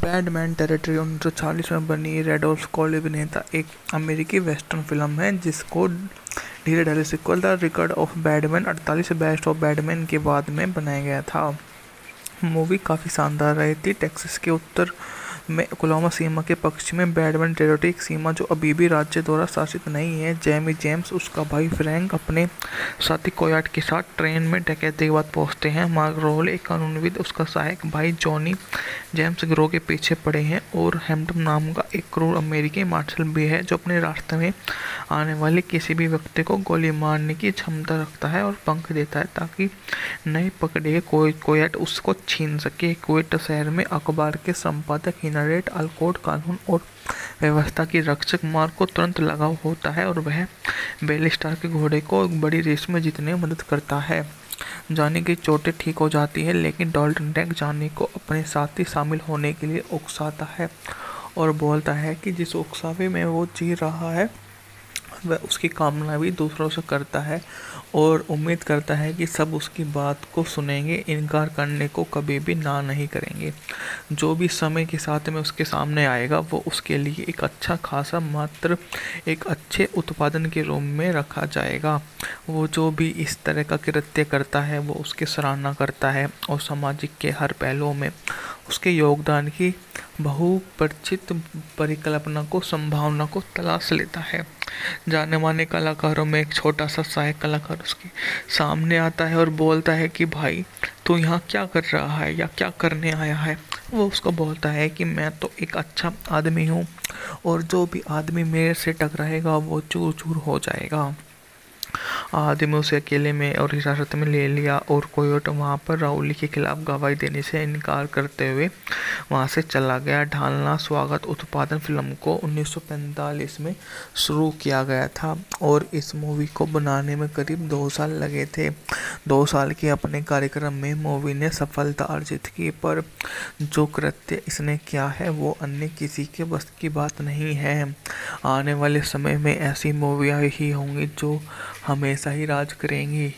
Badman territory 1940 में बनी रैडोल्फ कॉली अभिनेता एक अमेरिकी वेस्टर्न फिल्म है जिसको धीरे धीरे sequel the record of Bradman 48 best of Bradman के बाद में बनाया गया था। मूवी काफ़ी शानदार रही थी। टेक्सास के उत्तर में ओक्लाहोमा सीमा के पश्चिम में बैडमैन टेरिटरी एक सीमा जो अभी भी राज्य द्वारा शासित नहीं है। जेमी जेम्स, उसका भाई फ्रैंक अपने साथी कोयाट के साथ ट्रेन में डकैती के बाद पहुंचते हैं। मार्क रोल एक कानूनविद, उसका सहायक भाई जॉनी जेम्स गिरोह के पीछे पड़े हैं और हैम्पटन नाम का एक क्रूर अमेरिकी मार्शल भी है जो अपने रास्ते में आने वाले किसी भी व्यक्ति को गोली मारने की क्षमता रखता है और पंख देता है ताकि नहीं पकड़े कोयाट उसको छीन सके। कुवैत शहर में अखबार के संपादक हिनरियट अल्कोट कानून और व्यवस्था की रक्षक मार्क को तुरंत लगाव होता है और वह बेली स्टार के घोड़े को एक बड़ी रेस में जीतने में मदद करता है। जॉनी की चोटें ठीक हो जाती है लेकिन डाल्टन टैंक जॉनी को अपने साथ ही शामिल होने के लिए उकसाता है और बोलता है कि जिस उकसावे में वो जी रहा है वह उसकी कामना भी दूसरों से करता है और उम्मीद करता है कि सब उसकी बात को सुनेंगे, इनकार करने को कभी भी ना नहीं करेंगे। जो भी समय के साथ में उसके सामने आएगा वो उसके लिए एक अच्छा खासा मात्र एक अच्छे उत्पादन के रूप में रखा जाएगा। वो जो भी इस तरह का कृत्य करता है वो उसकी सराहना करता है और सामाजिक के हर पहलुओं में उसके योगदान की बहुपरिचित परिकल्पना को संभावना को तलाश लेता है। जाने माने कलाकारों में एक छोटा सा सहायक कलाकार उसके सामने आता है और बोलता है कि भाई तू यहाँ क्या कर रहा है या क्या करने आया है। वो उसको बोलता है कि मैं तो एक अच्छा आदमी हूँ और जो भी आदमी मेरे से टकराएगा वो चूर चूर हो जाएगा। आदमी उसे अकेले में और हिरासत में ले लिया और कोयोट वहाँ पर राउली के खिलाफ गवाही देने से इनकार करते हुए वहाँ से चला गया। ढालना स्वागत उत्पादन फिल्म को 1945 में शुरू किया गया था और इस मूवी को बनाने में करीब 2 साल लगे थे। 2 साल के अपने कार्यक्रम में मूवी ने सफलता अर्जित की, पर जो कृत्य इसने किया है वो अन्य किसी के बस की बात नहीं है। आने वाले समय में ऐसी मूवियाँ ही होंगी जो हमेशा ही राज करेंगी।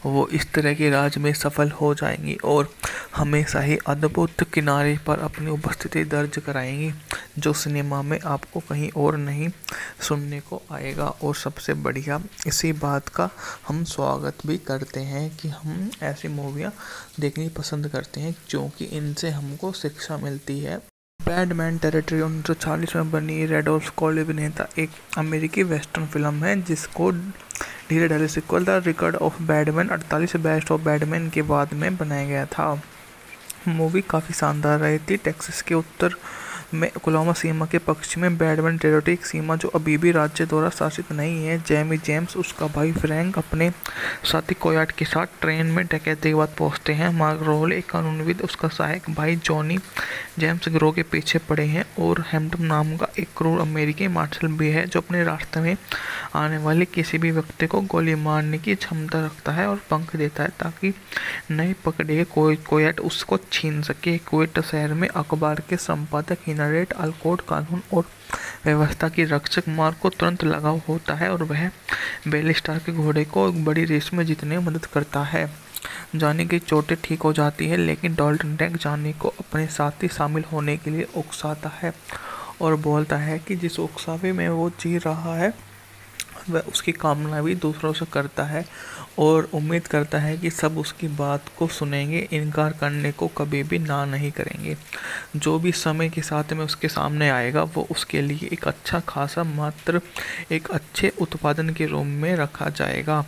वो इस तरह के राज में सफल हो जाएंगी और हमेशा ही अद्भुत किनारे पर अपनी उपस्थिति दर्ज कराएंगी जो सिनेमा में आपको कहीं और नहीं सुनने को आएगा। और सबसे बढ़िया इसी बात का हम स्वागत भी करते हैं कि हम ऐसी मूवियाँ देखनी पसंद करते हैं क्योंकि इनसे हमको शिक्षा मिलती है। बैडमैन टेरिटरी 1940 में बनी रैडोल्फ कॉली अभिनेता एक अमेरिकी वेस्टर्न फिल्म है जिसको धीरे धीरे sequel the record of Bradman 48 best of Bradman के बाद में बनाया गया था। मूवी काफ़ी शानदार रही थी। टेक्सास के उत्तर में ओक्लाहोमा सीमा के पश्चिम में बैडमैन टेरिटरी एक सीमा जो अभी भी राज्य द्वारा शासित नहीं है। जेमी जेम्स, उसका भाई फ्रैंक अपने साथी कोयाट के साथ ट्रेन में डकैती के बाद पहुंचते हैं। मार्क रोल एक कानूनविद, उसका सहायक भाई जॉनी जेम्स गिरोह के पीछे पड़े हैं और हैम्पटन नाम का एक क्रूर अमेरिकी मार्शल भी है जो अपने रास्ते में आने वाले किसी भी व्यक्ति को गोली मारने की क्षमता रखता है और पंख देता है ताकि नहीं पकड़े कोयाट उसको छीन सके। कुवैत शहर में अखबार के संपादक हिनरियट अल्कोट कानून और व्यवस्था की रक्षक मार्क को तुरंत लगाव होता है और वह बेली स्टार के घोड़े को एक बड़ी रेस में जीतने में मदद करता है। जॉनी की चोटें ठीक हो जाती है लेकिन डाल्टन टैंक जॉनी को अपने साथ ही शामिल होने के लिए उकसाता है और बोलता है कि जिस उकसावे में वो जी रहा है वह उसकी कामना भी दूसरों से करता है और उम्मीद करता है कि सब उसकी बात को सुनेंगे, इनकार करने को कभी भी ना नहीं करेंगे। जो भी समय के साथ में उसके सामने आएगा वो उसके लिए एक अच्छा खासा मात्र एक अच्छे उत्पादन के रूप में रखा जाएगा।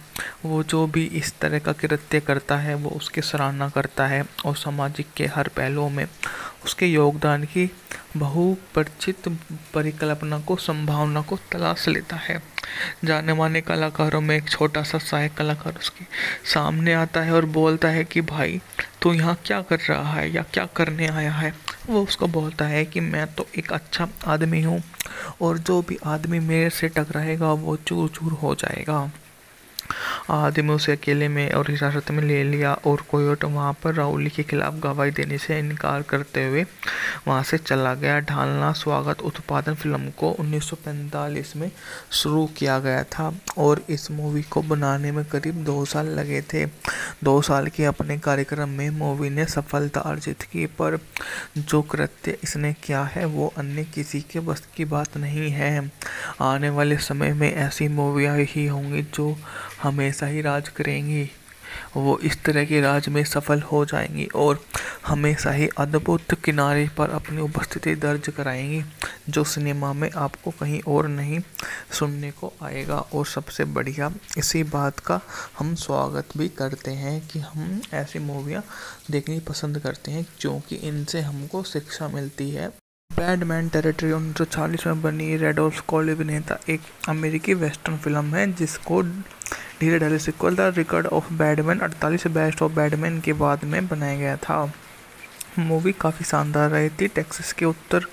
वो जो भी इस तरह का कृत्य करता है वो उसकी सराहना करता है और सामाजिक के हर पहलुओं में उसके योगदान की बहुपरिचित परिकल्पना को संभावना को तलाश लेता है। जाने माने कलाकारों में एक छोटा सा सहायक कलाकार उसके सामने आता है और बोलता है कि भाई तू यहाँ क्या कर रहा है या क्या करने आया है। वो उसको बोलता है कि मैं तो एक अच्छा आदमी हूँ और जो भी आदमी मेरे से टकराएगा वो चूर चूर हो जाएगा। आदिम उसे अकेले में और हिरासत में ले लिया और कोयोट वहां पर राउली के खिलाफ गवाही देने से इनकार करते हुए वहां से चला गया। ढालना स्वागत उत्पादन फिल्म को 1945 में शुरू किया गया था और इस मूवी को बनाने में करीब 2 साल लगे थे। 2 साल के अपने कार्यक्रम में मूवी ने सफलता अर्जित की, पर जो कृत्य इसने किया है वो अन्य किसी के बस की बात नहीं है। आने वाले समय में ऐसी मूवियाँ ही होंगी जो हमेशा ही राज करेंगी। वो इस तरह के राज में सफल हो जाएंगी और हमेशा ही अद्भुत किनारे पर अपनी उपस्थिति दर्ज कराएंगी, जो सिनेमा में आपको कहीं और नहीं सुनने को आएगा। और सबसे बढ़िया इसी बात का हम स्वागत भी करते हैं कि हम ऐसी मूवियाँ देखनी पसंद करते हैं, क्योंकि इनसे हमको शिक्षा मिलती है। बैडमैन टेरिटरी 1940 में बनी रेडोल्फ कॉल अभिनेता एक अमेरिकी वेस्टर्न फिल्म है जिसको धीरे धीरे sequel the record of Bradman 48 best of Bradman के बाद में बनाया गया था। मूवी काफ़ी शानदार रही थी। टेक्सास के उत्तर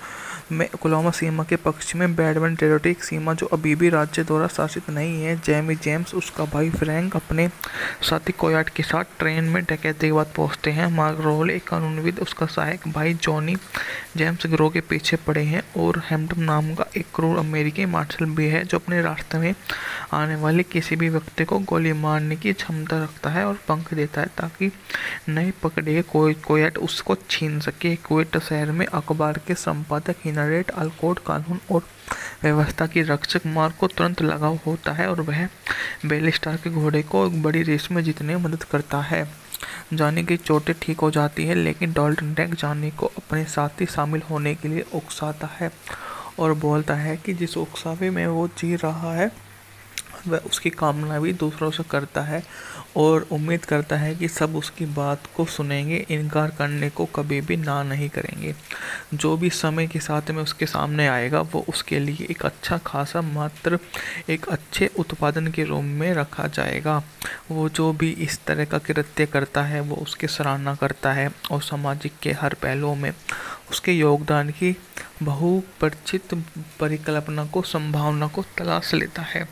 में ओक्लाहोमा सीमा के पक्ष में बैडमैन टेरिटरी एक सीमा जो अभी भी राज्य द्वारा शासित नहीं है। जेमी जेम्स उसका भाई फ्रैंक अपने साथी कोयाट के साथ ट्रेन में डकैती के बाद पहुंचते हैं। मार्क रोल एक कानूनविद उसका सहायक भाई जॉनी जेम्स गिरोह के पीछे पड़े हैं और हैम्पटन नाम का एक क्रूर अमेरिकी मार्शल भी है जो अपने रास्ते में आने वाले किसी भी व्यक्ति को गोली मारने की क्षमता रखता है और पंख देता है ताकि नए पकड़े कोयाट उसको छीन सके। कुवैत शहर में अखबार के संपादक हिनरियट अल्कोट कानून और व्यवस्था की रक्षक मार्क को तुरंत लगाव होता है और वह बेली स्टार के घोड़े को एक बड़ी रेस में जीतने में मदद करता है। जानी की चोटें ठीक हो जाती है, लेकिन डॉल्टन टैंक जानी को अपने साथ ही शामिल होने के लिए उकसाता है और बोलता है कि जिस उकसावे में वो जी रहा है वह उसकी कामना भी दूसरों से करता है और उम्मीद करता है कि सब उसकी बात को सुनेंगे, इनकार करने को कभी भी ना नहीं करेंगे। जो भी समय के साथ में उसके सामने आएगा वो उसके लिए एक अच्छा खासा मात्र एक अच्छे उत्पादन के रूप में रखा जाएगा। वो जो भी इस तरह का कृत्य करता है वो उसकी सराहना करता है और सामाजिक के हर पहलुओं में उसके योगदान की बहुपरिचित परिकल्पना को संभावना को तलाश लेता है।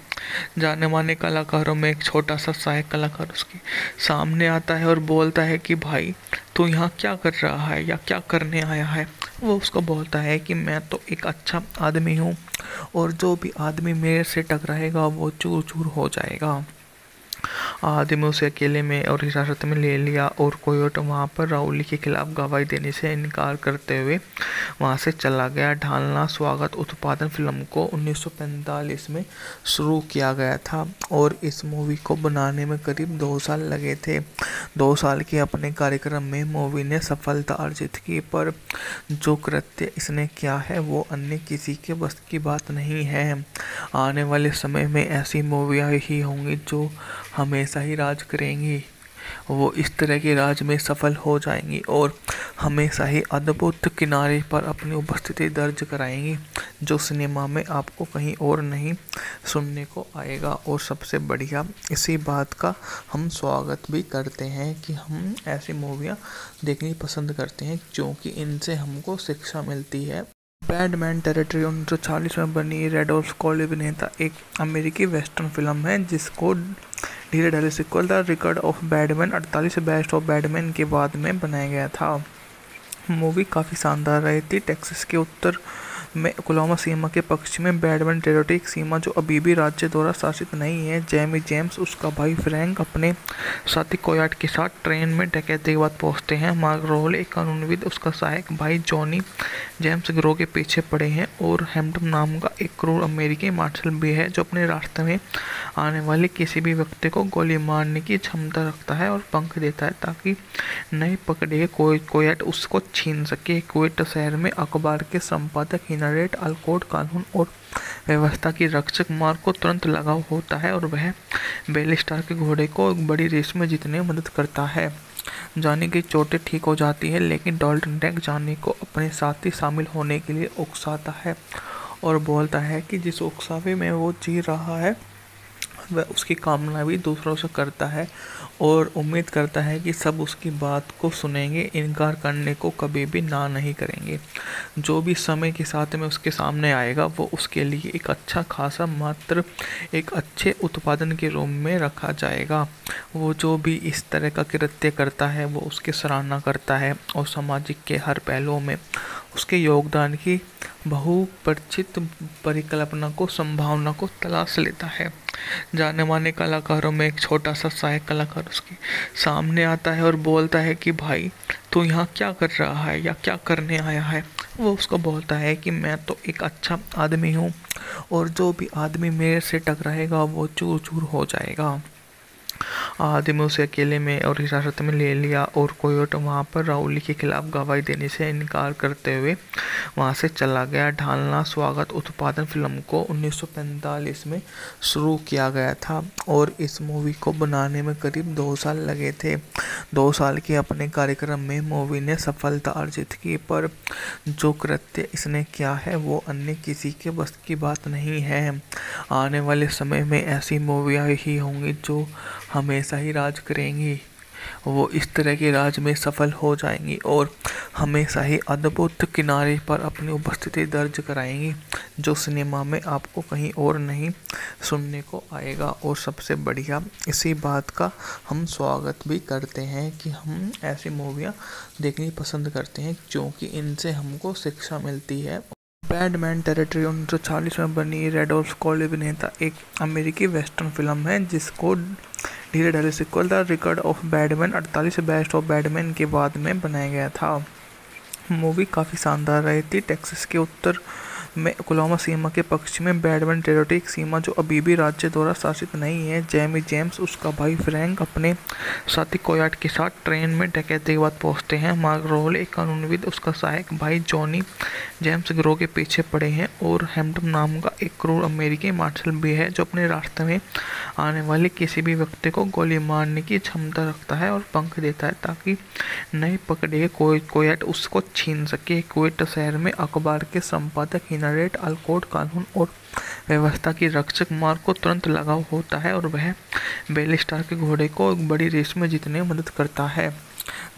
जाने माने कलाकारों में एक छोटा सा सहायक कलाकार उसके सामने आता है और बोलता है कि भाई तू यहाँ क्या कर रहा है या क्या करने आया है। वो उसको बोलता है कि मैं तो एक अच्छा आदमी हूँ और जो भी आदमी मेरे से टकराएगा वो चूर चूर हो जाएगा। आदिम उसे अकेले में और हिरासत में ले लिया और कोयोट वहां पर राउली के खिलाफ गवाही देने से इनकार करते हुए वहां से चला गया। ढालना स्वागत उत्पादन फिल्म को 1945 में शुरू किया गया था और इस मूवी को बनाने में करीब 2 साल लगे थे। 2 साल के अपने कार्यक्रम में मूवी ने सफलता अर्जित की, पर जो कृत्य इसने किया है वो अन्य किसी के बस की बात नहीं है। आने वाले समय में ऐसी मूवियाँ ही होंगी जो हमेशा ही राज करेंगी। वो इस तरह के राज में सफल हो जाएंगी और हमेशा ही अद्भुत किनारे पर अपनी उपस्थिति दर्ज कराएंगी, जो सिनेमा में आपको कहीं और नहीं सुनने को आएगा। और सबसे बढ़िया इसी बात का हम स्वागत भी करते हैं कि हम ऐसी मूवियाँ देखनी पसंद करते हैं, क्योंकि इनसे हमको शिक्षा मिलती है। बैडमैन टेरिटरी 1940 में बनी रेडोल्फ कॉल अभिनेता एक अमेरिकी वेस्टर्न फिल्म है जिसको धीरे धीरे sequel the record of Bradman 48 best of Bradman के बाद में बनाया गया था। मूवी काफ़ी शानदार रही थी। टेक्सास के उत्तर में ओक्लाहोमा सीमा के पक्ष में बैडमैन टेरिटरी एक सीमा जो अभी भी राज्य द्वारा शासित नहीं है। जेमी जेम्स उसका भाई फ्रैंक अपने साथी कोयाट के साथ ट्रेन में डकैती के बाद पहुंचते हैं। मार्क रोल एक कानूनविद उसका सहायक भाई जॉनी जेम्स गिरोह के पीछे पड़े हैं और हैम्पटन नाम का एक क्रूर अमेरिकी मार्शल भी है जो अपने रास्ते में आने वाले किसी भी व्यक्ति को गोली मारने की क्षमता रखता है और पंख देता है ताकि नए पकड़े कोयाट उसको छीन सके। कुवैत शहर में अखबार के संपादक हिनरियट अल्कोट कानून और व्यवस्था की रक्षक मार्क को तुरंत लगाव होता है और वह बेली स्टार के घोड़े को एक बड़ी रेस में जीतने में मदद करता है। जानी की चोटें ठीक हो जाती है, लेकिन डॉल्टन टैंक जानी को अपने साथ ही शामिल होने के लिए उकसाता है और बोलता है कि जिस उकसावे में वो जी रहा है वह उसकी कामना भी दूसरों से करता है और उम्मीद करता है कि सब उसकी बात को सुनेंगे, इनकार करने को कभी भी ना नहीं करेंगे। जो भी समय के साथ में उसके सामने आएगा वो उसके लिए एक अच्छा खासा मात्र एक अच्छे उत्पादन के रूप में रखा जाएगा। वो जो भी इस तरह का कृत्य करता है वो उसकी सराहना करता है और सामाजिक के हर पहलुओं में उसके योगदान की बहुपरिचित परिकल्पना को संभावना को तलाश लेता है। जाने माने कलाकारों में एक छोटा सा सहायक कलाकार उसके सामने आता है और बोलता है कि भाई तू यहाँ क्या कर रहा है या क्या करने आया है। वो उसको बोलता है कि मैं तो एक अच्छा आदमी हूँ और जो भी आदमी मेरे से टकराएगा वो चूर चूर हो जाएगा। आदमी उसे अकेले में और हिरासत में ले लिया और कोयोट वहाँ पर राउली के खिलाफ गवाही देने से इनकार करते हुए वहाँ से चला गया। ढालना स्वागत उत्पादन फिल्म को 1945 में शुरू किया गया था और इस मूवी को बनाने में करीब 2 साल लगे थे। 2 साल के अपने कार्यक्रम में मूवी ने सफलता अर्जित की, पर जो कृत्य इसने किया है वो अन्य किसी के बस की बात नहीं है। आने वाले समय में ऐसी मूवियाँ ही होंगी जो हमेशा ही राज करेंगी। वो इस तरह के राज में सफल हो जाएंगी और हमेशा ही अद्भुत किनारे पर अपनी उपस्थिति दर्ज कराएंगी, जो सिनेमा में आपको कहीं और नहीं सुनने को आएगा। और सबसे बढ़िया इसी बात का हम स्वागत भी करते हैं कि हम ऐसी मूवियाँ देखनी पसंद करते हैं क्योंकि इनसे हमको शिक्षा मिलती है। बैडमैन टेरिटरी 1940 में बनी रेडोल्फ कॉल अभिनेता एक अमेरिकी वेस्टर्न फिल्म है जिसको धीरे धीरे sequel the record of Bradman 48 best of Bradman के बाद में बनाया गया था। मूवी काफ़ी शानदार रही थी। टेक्सास के उत्तर में ओक्लाहोमा सीमा के पश्चिम में बैडमैन टेरिटरी एक सीमा जो अभी भी राज्य द्वारा शासित नहीं है। जेमी जेम्स उसका भाई फ्रैंक अपने साथी कोयाट के साथ ट्रेन में डकैती के बाद पहुंचते हैं। मार्क रोल एक कानूनविद उसका सहायक भाई जॉनी जेम्स गिरोह के पीछे पड़े हैं और हैम्पटन नाम का एक क्रूर अमेरिकी मार्शल भी है जो अपने रास्ते में आने वाले किसी भी व्यक्ति को गोली मारने की क्षमता रखता है और पंख देता है ताकि नए पकड़े कोयट उसको छीन सके। कुवैत शहर में अखबार के संपादक हिनरियट अल्कोट कानून और व्यवस्था की रक्षक मार्क को तुरंत लगाव होता है और वह बेलिस्टार के घोड़े को एक बड़ी रेस में जीतने में मदद करता है।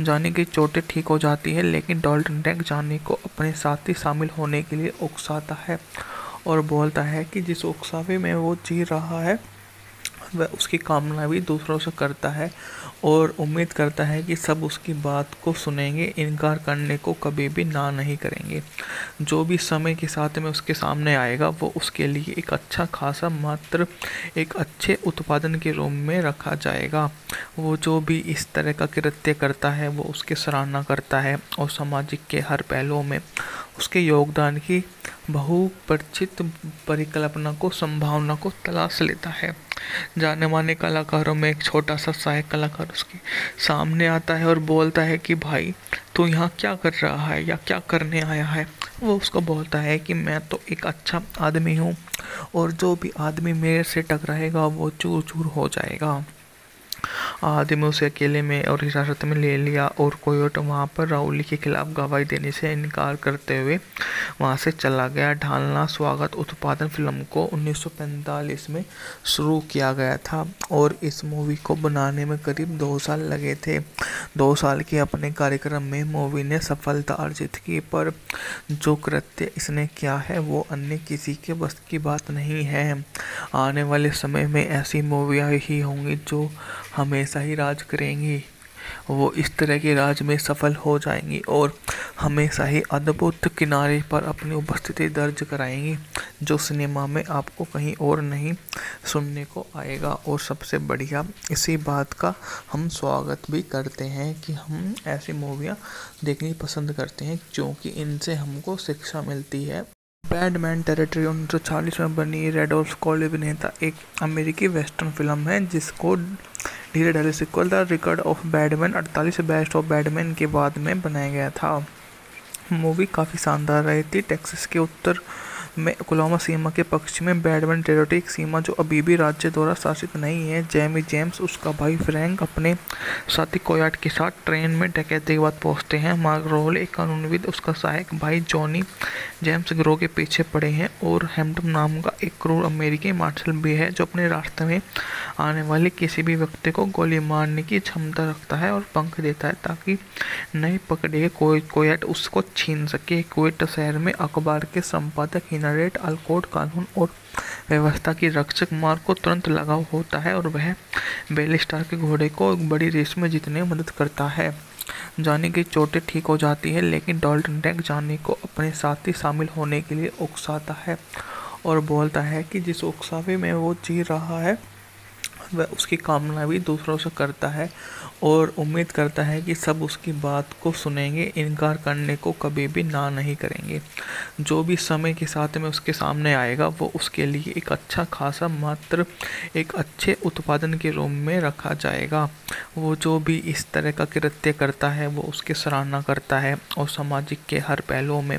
जानी की चोटें ठीक हो जाती है लेकिन डॉल्टन टैंक जानी को अपने साथी शामिल होने के लिए उकसाता है और बोलता है कि जिस उकसावे में वो जी रहा है वह उसकी कामना भी दूसरों से करता है और उम्मीद करता है कि सब उसकी बात को सुनेंगे, इनकार करने को कभी भी ना नहीं करेंगे। जो भी समय के साथ में उसके सामने आएगा वो उसके लिए एक अच्छा खासा मात्र एक अच्छे उत्पादन के रूप में रखा जाएगा। वो जो भी इस तरह का कृत्य करता है वो उसकी सराहना करता है और सामाजिक के हर पहलुओं में उसके योगदान की बहुपरिचित परिकल्पना को संभावना को तलाश लेता है। जाने माने कलाकारों में एक छोटा सा सहायक कलाकार उसके सामने आता है और बोलता है कि भाई तू यहाँ क्या कर रहा है या क्या करने आया है। वो उसको बोलता है कि मैं तो एक अच्छा आदमी हूँ और जो भी आदमी मेरे से टकराएगा वो चूर चूर हो जाएगा। आदमी उसे अकेले में और हिरासत में ले लिया और कोयोट वहाँ पर राउली के खिलाफ गवाही देने से इनकार करते हुए वहाँ से चला गया। ढालना स्वागत उत्पादन फिल्म को 1945 में शुरू किया गया था और इस मूवी को बनाने में करीब 2 साल लगे थे। 2 साल के अपने कार्यक्रम में मूवी ने सफलता अर्जित की, पर जो कृत्य इसने किया है वो अन्य किसी के बस की बात नहीं है। आने वाले समय में ऐसी मूवियाँ ही होंगी जो हमेशा ही राज करेंगी। वो इस तरह के राज में सफल हो जाएंगी और हमेशा ही अद्भुत किनारे पर अपनी उपस्थिति दर्ज कराएंगी, जो सिनेमा में आपको कहीं और नहीं सुनने को आएगा। और सबसे बढ़िया इसी बात का हम स्वागत भी करते हैं कि हम ऐसी मूवियाँ देखनी पसंद करते हैं क्योंकि इनसे हमको शिक्षा मिलती है। बैडमैन टेरिटरी 1940 में बनी रेडोल्फ कॉल अभिनेता एक अमेरिकी वेस्टर्न फिल्म है जिसको धीरे धीरे sequel the record of Bradman 48 best of Bradman के बाद में बनाया गया था। मूवी काफ़ी शानदार रही थी। टेक्सास के उत्तर में ओक्लाहोमा सीमा के पश्चिम में बैडमैन टेरिटरी, एक सीमा जो अभी भी राज्य द्वारा शासित नहीं है। जेमी जेम्स, उसका भाई फ्रैंक अपने साथी कोयाट के साथ ट्रेन में डकैती के बाद पहुंचते हैं। मार्क रोल, एक कानूनविद, उसका सहायक भाई जॉनी जेम्स गिरोह के पीछे पड़े हैं और हैम्पटन नाम का एक क्रूर अमेरिकी मार्शल भी है जो अपने रास्ते में आने वाले किसी भी व्यक्ति को गोली मारने की क्षमता रखता है और पंख देता है ताकि नए पकड़े कोयट उसको छीन सके। कोयट शहर में अखबार के संपादक हिनरियट अल्कोट कानून और व्यवस्था की रक्षक मार्क को तुरंत लगाव होता है और वह बेलिस्टार के घोड़े को एक बड़ी रेस में जीतने में मदद करता है। जानी की चोटें ठीक हो जाती है, लेकिन डाल्टन टैंक जानी को अपने साथ ही शामिल होने के लिए उकसाता है और बोलता है कि जिस उकसावे में वो जी रहा है वह उसकी कामना भी दूसरों से करता है और उम्मीद करता है कि सब उसकी बात को सुनेंगे, इनकार करने को कभी भी ना नहीं करेंगे। जो भी समय के साथ में उसके सामने आएगा वो उसके लिए एक अच्छा खासा मात्र एक अच्छे उत्पादन के रूप में रखा जाएगा। वो जो भी इस तरह का कृत्य करता है वो उसकी सराहना करता है और सामाजिक के हर पहलुओं में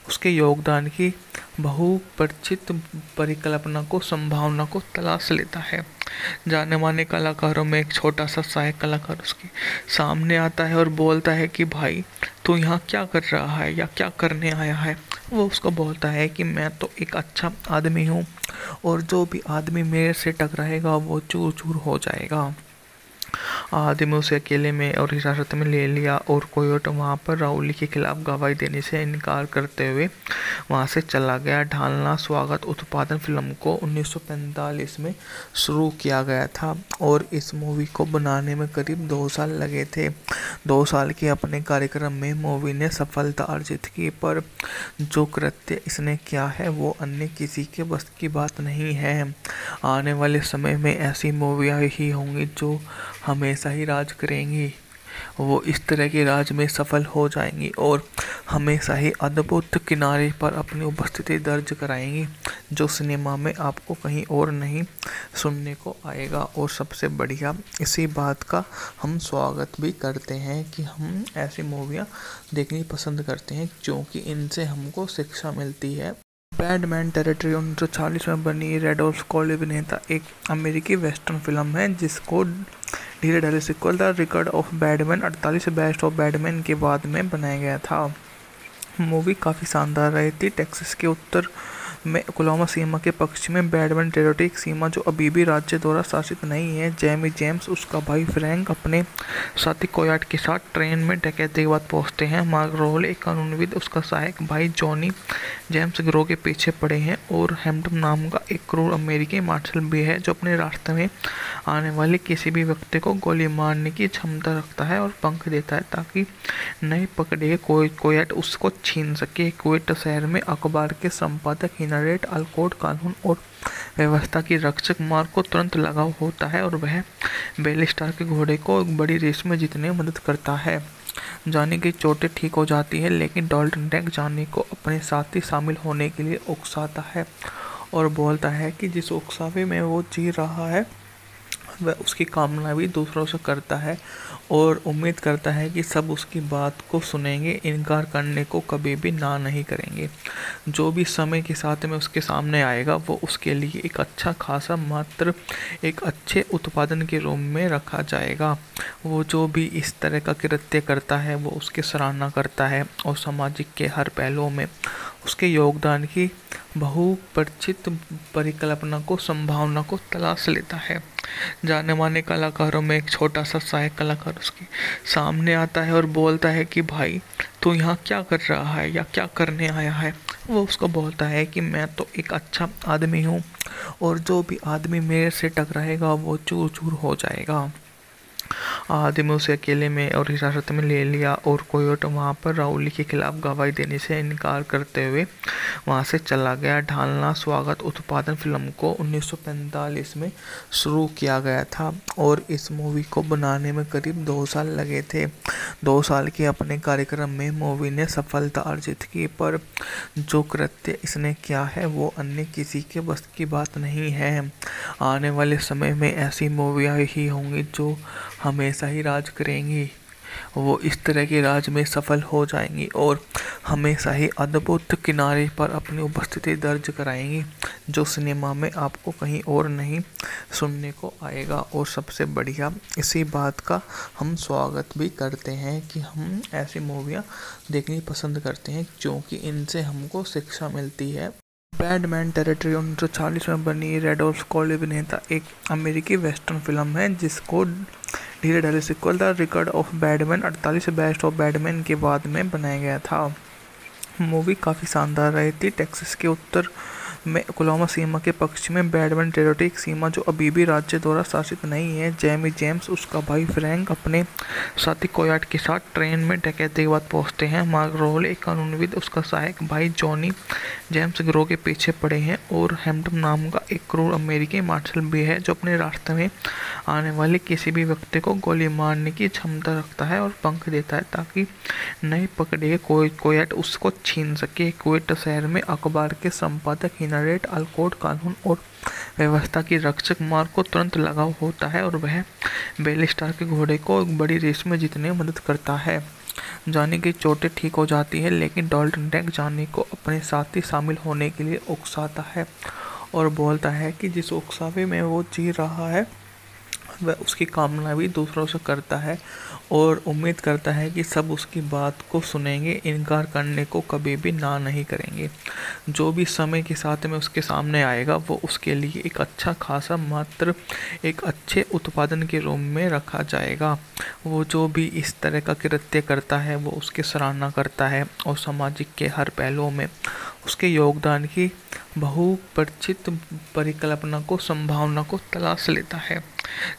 उसके योगदान की बहुपरिचित परिकल्पना को संभावना को तलाश लेता है। जाने माने कलाकारों में एक छोटा सा सहायक कलाकार उसके सामने आता है और बोलता है कि भाई तू यहाँ क्या कर रहा है या क्या करने आया है। वो उसको बोलता है कि मैं तो एक अच्छा आदमी हूँ और जो भी आदमी मेरे से टकराएगा वो चूर चूर हो जाएगा। आदमी उसे अकेले में और हिरासत में ले लिया और कोयोट वहाँ पर राउली के खिलाफ गवाही देने से इनकार करते हुए वहाँ से चला गया। ढालना स्वागत उत्पादन फिल्म को 1945 में शुरू किया गया था और इस मूवी को बनाने में करीब 2 साल लगे थे। 2 साल के अपने कार्यक्रम में मूवी ने सफलता अर्जित की, पर जो कृत्य इसने किया है वो अन्य किसी के बस की बात नहीं है। आने वाले समय में ऐसी मूवियाँ ही होंगी जो हमेशा ही राज करेंगी। वो इस तरह के राज में सफल हो जाएंगी और हमेशा ही अद्भुत किनारे पर अपनी उपस्थिति दर्ज कराएंगी जो सिनेमा में आपको कहीं और नहीं सुनने को आएगा। और सबसे बढ़िया इसी बात का हम स्वागत भी करते हैं कि हम ऐसी मूवियाँ देखनी पसंद करते हैं क्योंकि इनसे हमको शिक्षा मिलती है। बैडमैन टेरिटरी 1940 में बनी रेडोल्फ कॉली अभिनेता एक अमेरिकी वेस्टर्न फिल्म है जिसको धीरे धीरे sequel the record of Bradman 48 best of Bradman के बाद में बनाया गया था। मूवी काफ़ी शानदार रही थी। टेक्सास के उत्तर में ओक्लाहोमा सीमा के पश्चिम में बैडमैन टेरिटरी, एक सीमा जो अभी भी राज्य द्वारा शासित नहीं है। जेमी जेम्स, उसका भाई फ्रैंक अपने साथी कोयाट के साथ ट्रेन में डकैती के बाद पहुंचते हैं। मार्क रोल, एक कानूनविद, उसका सहायक भाई जॉनी जेम्स गिरोह के पीछे पड़े हैं और हैम्पटन नाम का एक क्रूर अमेरिकी मार्शल भी है जो अपने रास्ते में आने वाले किसी भी व्यक्ति को गोली मारने की क्षमता रखता है और पंख देता है ताकि नए पकड़े कोयट उसको छीन सके। कोयट शहर में अखबार के संपादक हिनरियट अल्कोट कानून और व्यवस्था की रक्षक मार्क को तुरंत लगाव होता है और वह बेलिस्टार के घोड़े को एक बड़ी रेस में जीतने में मदद करता है। जानी की चोटें ठीक हो जाती है, लेकिन डाल्टन टैंक जानी को अपने साथ ही शामिल होने के लिए उकसाता है और बोलता है कि जिस उकसावे में वो जी रहा है वह उसकी कामना भी दूसरों से करता है और उम्मीद करता है कि सब उसकी बात को सुनेंगे, इनकार करने को कभी भी ना नहीं करेंगे। जो भी समय के साथ में उसके सामने आएगा वो उसके लिए एक अच्छा खासा मात्र एक अच्छे उत्पादन के रूप में रखा जाएगा। वो जो भी इस तरह का कृत्य करता है वो उसकी सराहना करता है और सामाजिक के हर पहलुओं में उसके योगदान की बहुपरिचित परिकल्पना को संभावना को तलाश लेता है। जाने माने कलाकारों में एक छोटा सा सहायक कलाकार उसके सामने आता है और बोलता है कि भाई तू यहाँ क्या कर रहा है या क्या करने आया है। वो उसको बोलता है कि मैं तो एक अच्छा आदमी हूँ और जो भी आदमी मेरे से टकराएगा वो चूर चूर हो जाएगा। आदमी उसे अकेले में और हिरासत में ले लिया और कोयोट वहाँ पर राउली के खिलाफ गवाही देने से इनकार करते हुए वहाँ से चला गया। ढालना स्वागत उत्पादन फिल्म को 1945 में शुरू किया गया था और इस मूवी को बनाने में करीब 2 साल लगे थे। 2 साल के अपने कार्यक्रम में मूवी ने सफलता अर्जित की, पर जो कृत्य इसने किया है वो अन्य किसी के बस की बात नहीं है। आने वाले समय में ऐसी मूवियाँ ही होंगी जो हमेशा ही राज करेंगी। वो इस तरह के राज में सफल हो जाएंगी और हमेशा ही अद्भुत किनारे पर अपनी उपस्थिति दर्ज कराएंगी, जो सिनेमा में आपको कहीं और नहीं सुनने को आएगा। और सबसे बढ़िया इसी बात का हम स्वागत भी करते हैं कि हम ऐसी मूवियाँ देखनी पसंद करते हैं, क्योंकि इनसे हमको शिक्षा मिलती है। बैडमैन टेरिटरी 1940 में बनी रेडोल्फ कॉली अभिनेता एक अमेरिकी वेस्टर्न फिल्म है, जिसको धीरे धीरे sequel the record of Bradman 48 best of Bradman के बाद में बनाया गया था। मूवी काफ़ी शानदार रही थी। टेक्सास के उत्तर में ओक्लाहोमा सीमा के पश्चिम में बैडमैन टेरिटरी, एक सीमा जो अभी भी राज्य द्वारा शासित नहीं है। जेमी जेम्स, उसका भाई फ्रैंक अपने साथी कोयाट के साथ ट्रेन में डकैती के बाद पहुंचते हैं। मार्क रोल, एक कानूनविद, उसका सहायक भाई जॉनी जेम्स गिरोह के पीछे पड़े हैं। और हैम्पटन नाम का एक क्रूर अमेरिकी मार्शल भी है, जो अपने रास्ते में आने वाले किसी भी व्यक्ति को गोली मारने की क्षमता रखता है और पंख देता है, ताकि नहीं पकड़े कोयाट उसको छीन सके। कुवैत शहर में अखबार के संपादक हिनरियट अल्कोट कानून और व्यवस्था की रक्षक मार्क को तुरंत लगाव होता है और वह बेलिस्टार के घोड़े को एक बड़ी रेस में जीतने में मदद करता है। जानी की चोटें ठीक हो जाती है, लेकिन डॉल्टन टैंक जानी को अपने साथ ही शामिल होने के लिए उकसाता है और बोलता है कि जिस उकसावे में वो जी रहा है वह उसकी कामना भी दूसरों से करता है और उम्मीद करता है कि सब उसकी बात को सुनेंगे, इनकार करने को कभी भी ना नहीं करेंगे। जो भी समय के साथ में उसके सामने आएगा वो उसके लिए एक अच्छा खासा मात्र एक अच्छे उत्पादन के रूप में रखा जाएगा। वो जो भी इस तरह का कृत्य करता है वो उसकी सराहना करता है और सामाजिक के हर पहलुओं में उसके योगदान की बहुपरिचित परिकल्पना को संभावना को तलाश लेता है।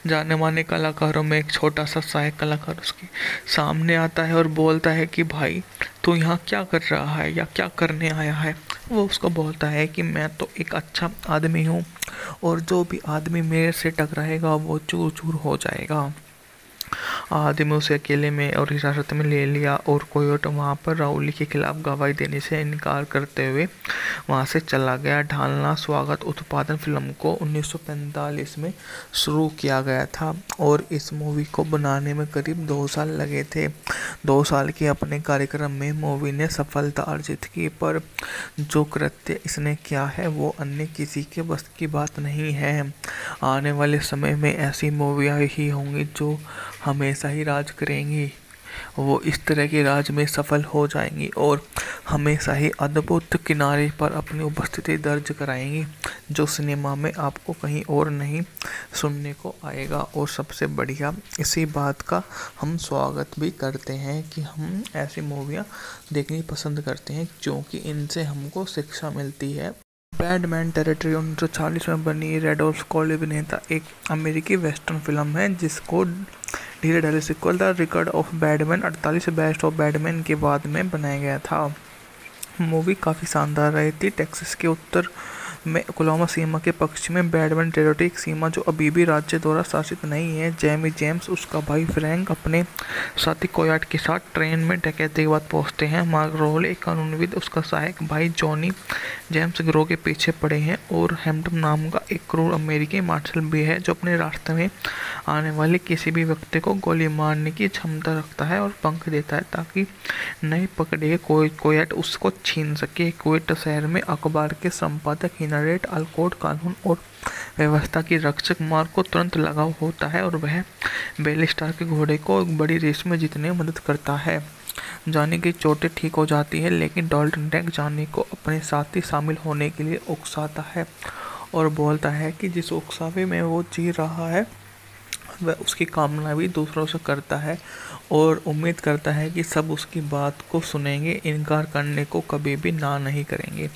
जाने माने कलाकारों में एक छोटा सा सहायक कलाकार उसके सामने आता है और बोलता है कि भाई तू यहाँ क्या कर रहा है या क्या करने आया है। वो उसको बोलता है कि मैं तो एक अच्छा आदमी हूँ और जो भी आदमी मेरे से टकराएगा वो चूर चूर हो जाएगा। आदमी उसे अकेले में और हिरासत में ले लिया और कोयोट वहाँ पर राउली के खिलाफ गवाही देने से इनकार करते हुए वहाँ से चला गया। ढालना स्वागत उत्पादन फिल्म को 1945 में शुरू किया गया था और इस मूवी को बनाने में करीब 2 साल लगे थे। 2 साल के अपने कार्यक्रम में मूवी ने सफलता अर्जित की, पर जो कृत्य इसने किया है वो अन्य किसी के बस की बात नहीं है। आने वाले समय में ऐसी मूवियाँ ही होंगी जो हमेशा ही राज करेंगी। वो इस तरह के राज में सफल हो जाएंगी और हमेशा ही अद्भुत किनारे पर अपनी उपस्थिति दर्ज कराएंगी, जो सिनेमा में आपको कहीं और नहीं सुनने को आएगा। और सबसे बढ़िया इसी बात का हम स्वागत भी करते हैं कि हम ऐसी मूवियाँ देखनी पसंद करते हैं, क्योंकि इनसे हमको शिक्षा मिलती है। बैडमैन टेरिटरी 1940 में बनी रेडोल्फ कॉली अभिनेता एक अमेरिकी वेस्टर्न फिल्म है, जिसको धीरे धीरे sequel the record of Bradman 48 best of Bradman के बाद में बनाया गया था। मूवी काफ़ी शानदार रही थी। टेक्सास के उत्तर में ओक्लाहोमा सीमा के पश्चिम में बैडमैन टेरिटरी, एक सीमा जो अभी भी राज्य द्वारा शासित नहीं है। जेमी जेम्स, उसका भाई फ्रैंक अपने साथी कोयाट के साथ ट्रेन में डकैती के बाद पहुंचते हैं। मार्क रोल, एक कानूनविद, उसका सहायक भाई जॉनी जेम्स गिरोह के पीछे पड़े हैं। और हैम्पटन नाम का एक क्रूर अमेरिकी मार्शल भी है, जो अपने रास्ते में आने वाले किसी भी व्यक्ति को गोली मारने की क्षमता रखता है और पंख देता है, ताकि नहीं पकड़े कोयाट उसको छीन सके। कुवैत शहर में अखबार के संपादक हिनरियट अल्कोट कानून और व्यवस्था की रक्षक मार्क को तुरंत लगाव होता है और वह बेलिस्टार के घोड़े को एक बड़ी रेस में जीतने में मदद करता है। जानी की चोटें ठीक हो जाती है, लेकिन डॉल्टन टैंक जानी को अपने साथ ही शामिल होने के लिए उकसाता है और बोलता है कि जिस उकसावे में वो जी रहा है वह उसकी कामना भी दूसरों से करता है और उम्मीद करता है कि सब उसकी बात को सुनेंगे, इनकार करने को कभी भी ना नहीं करेंगे।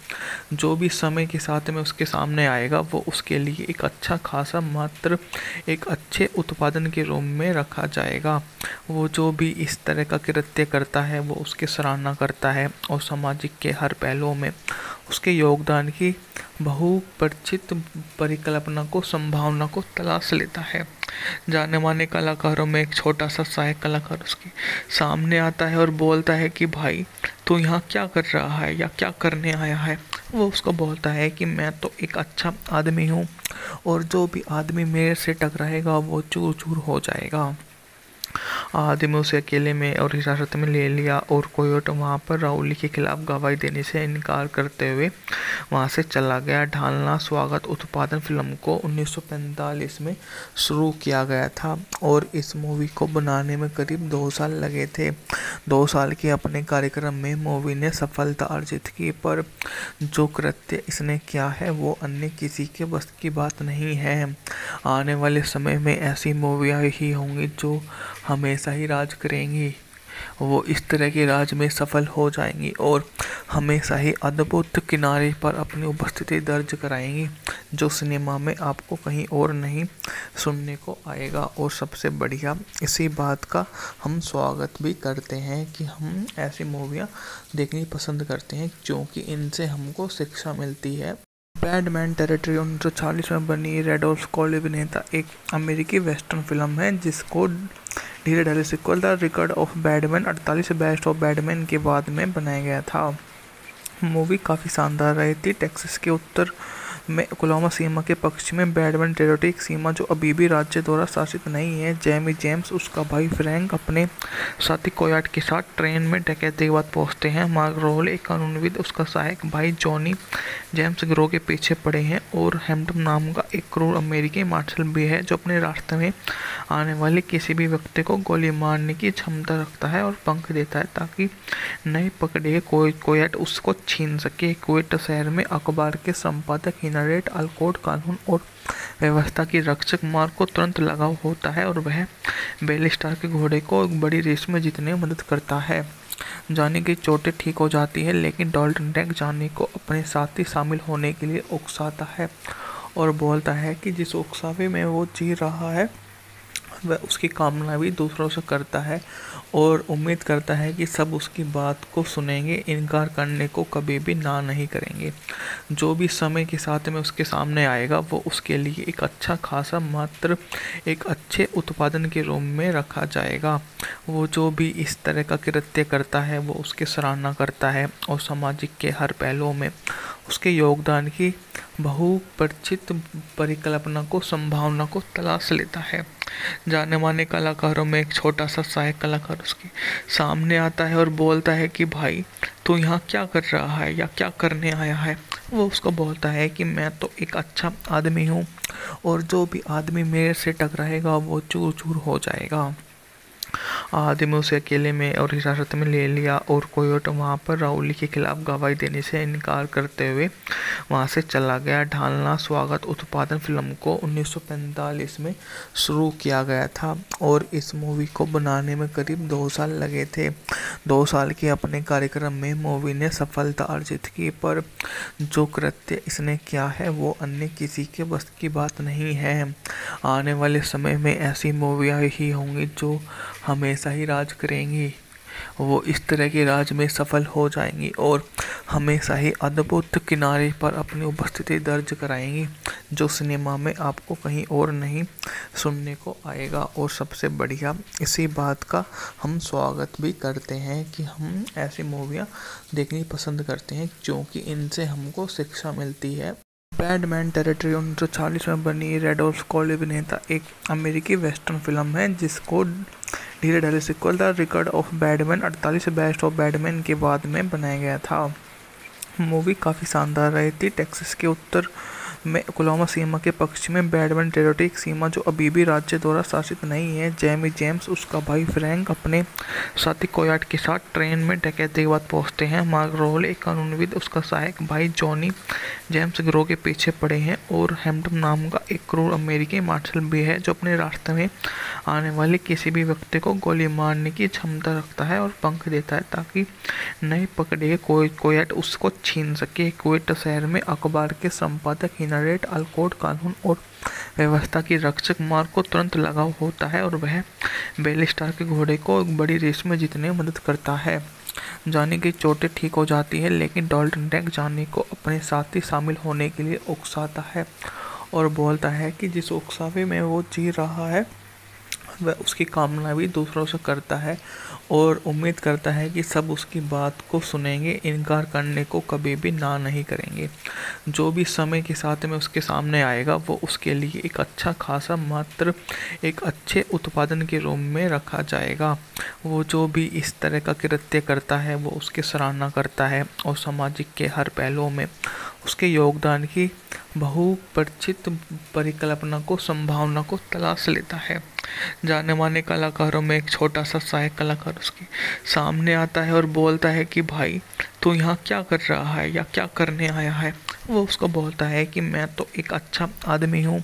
जो भी समय के साथ में उसके सामने आएगा वो उसके लिए एक अच्छा खासा मात्र एक अच्छे उत्पादन के रूप में रखा जाएगा। वो जो भी इस तरह का कृत्य करता है वो उसकी सराहना करता है और सामाजिक के हर पहलुओं में उसके योगदान की बहुपरिचित परिकल्पना को संभावना को तलाश लेता है। जाने माने कलाकारों में एक छोटा सा सहायक कलाकार उसके सामने आता है और बोलता है कि भाई तू यहाँ क्या कर रहा है या क्या करने आया है। वो उसको बोलता है कि मैं तो एक अच्छा आदमी हूँ और जो भी आदमी मेरे से टकराएगा वो चूर चूर हो जाएगा। आदमी उसे अकेले में और हिरासत में ले लिया और कोयोट वहां पर राउली के खिलाफ गवाही देने से इनकार करते हुए वहां से चला गया। ढालना स्वागत उत्पादन फिल्म को 1945 में शुरू किया गया था और इस मूवी को बनाने में करीब 2 साल लगे थे। 2 साल के अपने कार्यक्रम में मूवी ने सफलता अर्जित की, पर जो कृत्य इसने किया है वो अन्य किसी के बस की बात नहीं है। आने वाले समय में ऐसी मूवियाँ ही होंगी जो हमेशा ही राज करेंगी। वो इस तरह के राज में सफल हो जाएंगी और हमेशा ही अद्भुत किनारे पर अपनी उपस्थिति दर्ज कराएंगी, जो सिनेमा में आपको कहीं और नहीं सुनने को आएगा। और सबसे बढ़िया इसी बात का हम स्वागत भी करते हैं कि हम ऐसी मूवियाँ देखनी पसंद करते हैं, क्योंकि इनसे हमको शिक्षा मिलती है। बैडमैन टेरिटरी 1940 में बनी रेडोल्फ कॉली अभिनेता एक अमेरिकी वेस्टर्न फिल्म है जिसको धीरे धीरे sequel the record of Bradman 48 best of Bradman के बाद में बनाया गया था। मूवी काफ़ी शानदार रही थी। टेक्सास के उत्तर में ओक्लाहोमा सीमा के पश्चिम में बैडमैन टेरिटरी एक सीमा जो अभी भी राज्य द्वारा शासित नहीं है। जेमी जेम्स, उसका भाई फ्रैंक अपने साथी कोयाट के साथ ट्रेन में डकैती के बाद पहुंचते हैं। मार्क रोल एक कानूनविद, उसका सहायक भाई जॉनी जेम्स गिरोह के पीछे पड़े हैं और हैम्पटन नाम का एक क्रूर अमेरिकी मार्शल भी है जो अपने रास्ते में आने वाले किसी भी व्यक्ति को गोली मारने की क्षमता रखता है और पंख देता है ताकि नहीं पकड़े कोयाट उसको छीन सके। कुवैत शहर में अखबार के संपादक हिनरियट अल्कोट कानून और व्यवस्था की रक्षक मार्क को तुरंत लगाव होता है और वह बेली स्टार के घोड़े को एक बड़ी रेस में जीतने में मदद करता है। जानी की चोटें ठीक हो जाती है, लेकिन डॉल्टन टैंक जानी को अपने साथी शामिल होने के लिए उकसाता है और बोलता है कि जिस उकसावे में वो जी रहा है वह उसकी कामना भी दूसरों से करता है और उम्मीद करता है कि सब उसकी बात को सुनेंगे, इनकार करने को कभी भी ना नहीं करेंगे। जो भी समय के साथ में उसके सामने आएगा वो उसके लिए एक अच्छा खासा मात्र एक अच्छे उत्पादन के रूप में रखा जाएगा। वो जो भी इस तरह का कृत्य करता है वो उसकी सराहना करता है और सामाजिक के हर पहलुओं में उसके योगदान की बहुपरिचित परिकल्पना को संभावना को तलाश लेता है। जाने माने कलाकारों में एक छोटा सा सहायक कलाकार उसके सामने आता है और बोलता है कि भाई तू यहाँ क्या कर रहा है या क्या करने आया है। वो उसको बोलता है कि मैं तो एक अच्छा आदमी हूँ और जो भी आदमी मेरे से टकराएगा वो चूर चूर हो जाएगा। आदमी उसे अकेले में और हिरासत में ले लिया और कोयोट वहां पर राउली के खिलाफ गवाही देने से इनकार करते हुए वहां से चला गया। ढालना स्वागत उत्पादन फिल्म को 1945 में शुरू किया गया था और इस मूवी को बनाने में करीब 2 साल लगे थे। 2 साल के अपने कार्यक्रम में मूवी ने सफलता अर्जित की, पर जो कृत्य इसने किया है वो अन्य किसी के बस की बात नहीं है। आने वाले समय में ऐसी मूवियाँ ही होंगी जो हमेशा ही राज करेंगी। वो इस तरह के राज में सफल हो जाएंगी और हमेशा ही अद्भुत किनारे पर अपनी उपस्थिति दर्ज कराएंगी, जो सिनेमा में आपको कहीं और नहीं सुनने को आएगा। और सबसे बढ़िया इसी बात का हम स्वागत भी करते हैं कि हम ऐसी मूवियाँ देखनी पसंद करते हैं, क्योंकि इनसे हमको शिक्षा मिलती है। बैडमैन टेरिटरी 1940 में बनी रेडोल्फ कॉली अभिनेता एक अमेरिकी वेस्टर्न फिल्म है जिसको धीरे धीरे sequel the record of Bradman 48 best of Bradman के बाद में बनाया गया था। मूवी काफ़ी शानदार रही थी। टेक्सास के उत्तर में ओक्लाहोमा सीमा के पश्चिम में बैडमैन टेरिटरी एक सीमा जो अभी भी राज्य द्वारा शासित नहीं है। जेमी जेम्स, उसका भाई फ्रैंक अपने साथी कोयाट के साथ ट्रेन में डकैती के बाद पहुंचते हैं। मार्क रोल एक कानूनविद, उसका सहायक भाई जॉनी जेम्स गिरोह के पीछे पड़े हैं और हैम्पटन नाम का एक क्रूर अमेरिकी मार्शल भी है जो अपने रास्ते में आने वाले किसी भी व्यक्ति को गोली मारने की क्षमता रखता है और पंख देता है ताकि नहीं पकड़े कोयाट उसको छीन सके। कुवैत शहर में अखबार के संपादक हिनरियट अल्कोट कानून और व्यवस्था की रक्षक मार्क को तुरंत लगाव होता है और वह बेली स्टार के घोड़े को एक बड़ी रेस में जीतने में मदद करता है। जानी की चोटें ठीक हो जाती है, लेकिन डॉल्टन टैंक जानी को अपने साथी शामिल होने के लिए उकसाता है और बोलता है कि जिस उकसावे में वो जी रहा है वह उसकी कामना भी दूसरों से करता है और उम्मीद करता है कि सब उसकी बात को सुनेंगे, इनकार करने को कभी भी ना नहीं करेंगे। जो भी समय के साथ में उसके सामने आएगा वो उसके लिए एक अच्छा खासा मात्र एक अच्छे उत्पादन के रूप में रखा जाएगा। वो जो भी इस तरह का कृत्य करता है वो उसकी सराहना करता है और सामाजिक के हर पहलुओं में उसके योगदान की बहुपरिचित परिकल्पना को संभावना को तलाश लेता है। जाने माने कलाकारों में एक छोटा सा सहायक कलाकार उसके सामने आता है और बोलता है कि भाई तू यहाँ क्या कर रहा है या क्या करने आया है। वो उसको बोलता है कि मैं तो एक अच्छा आदमी हूँ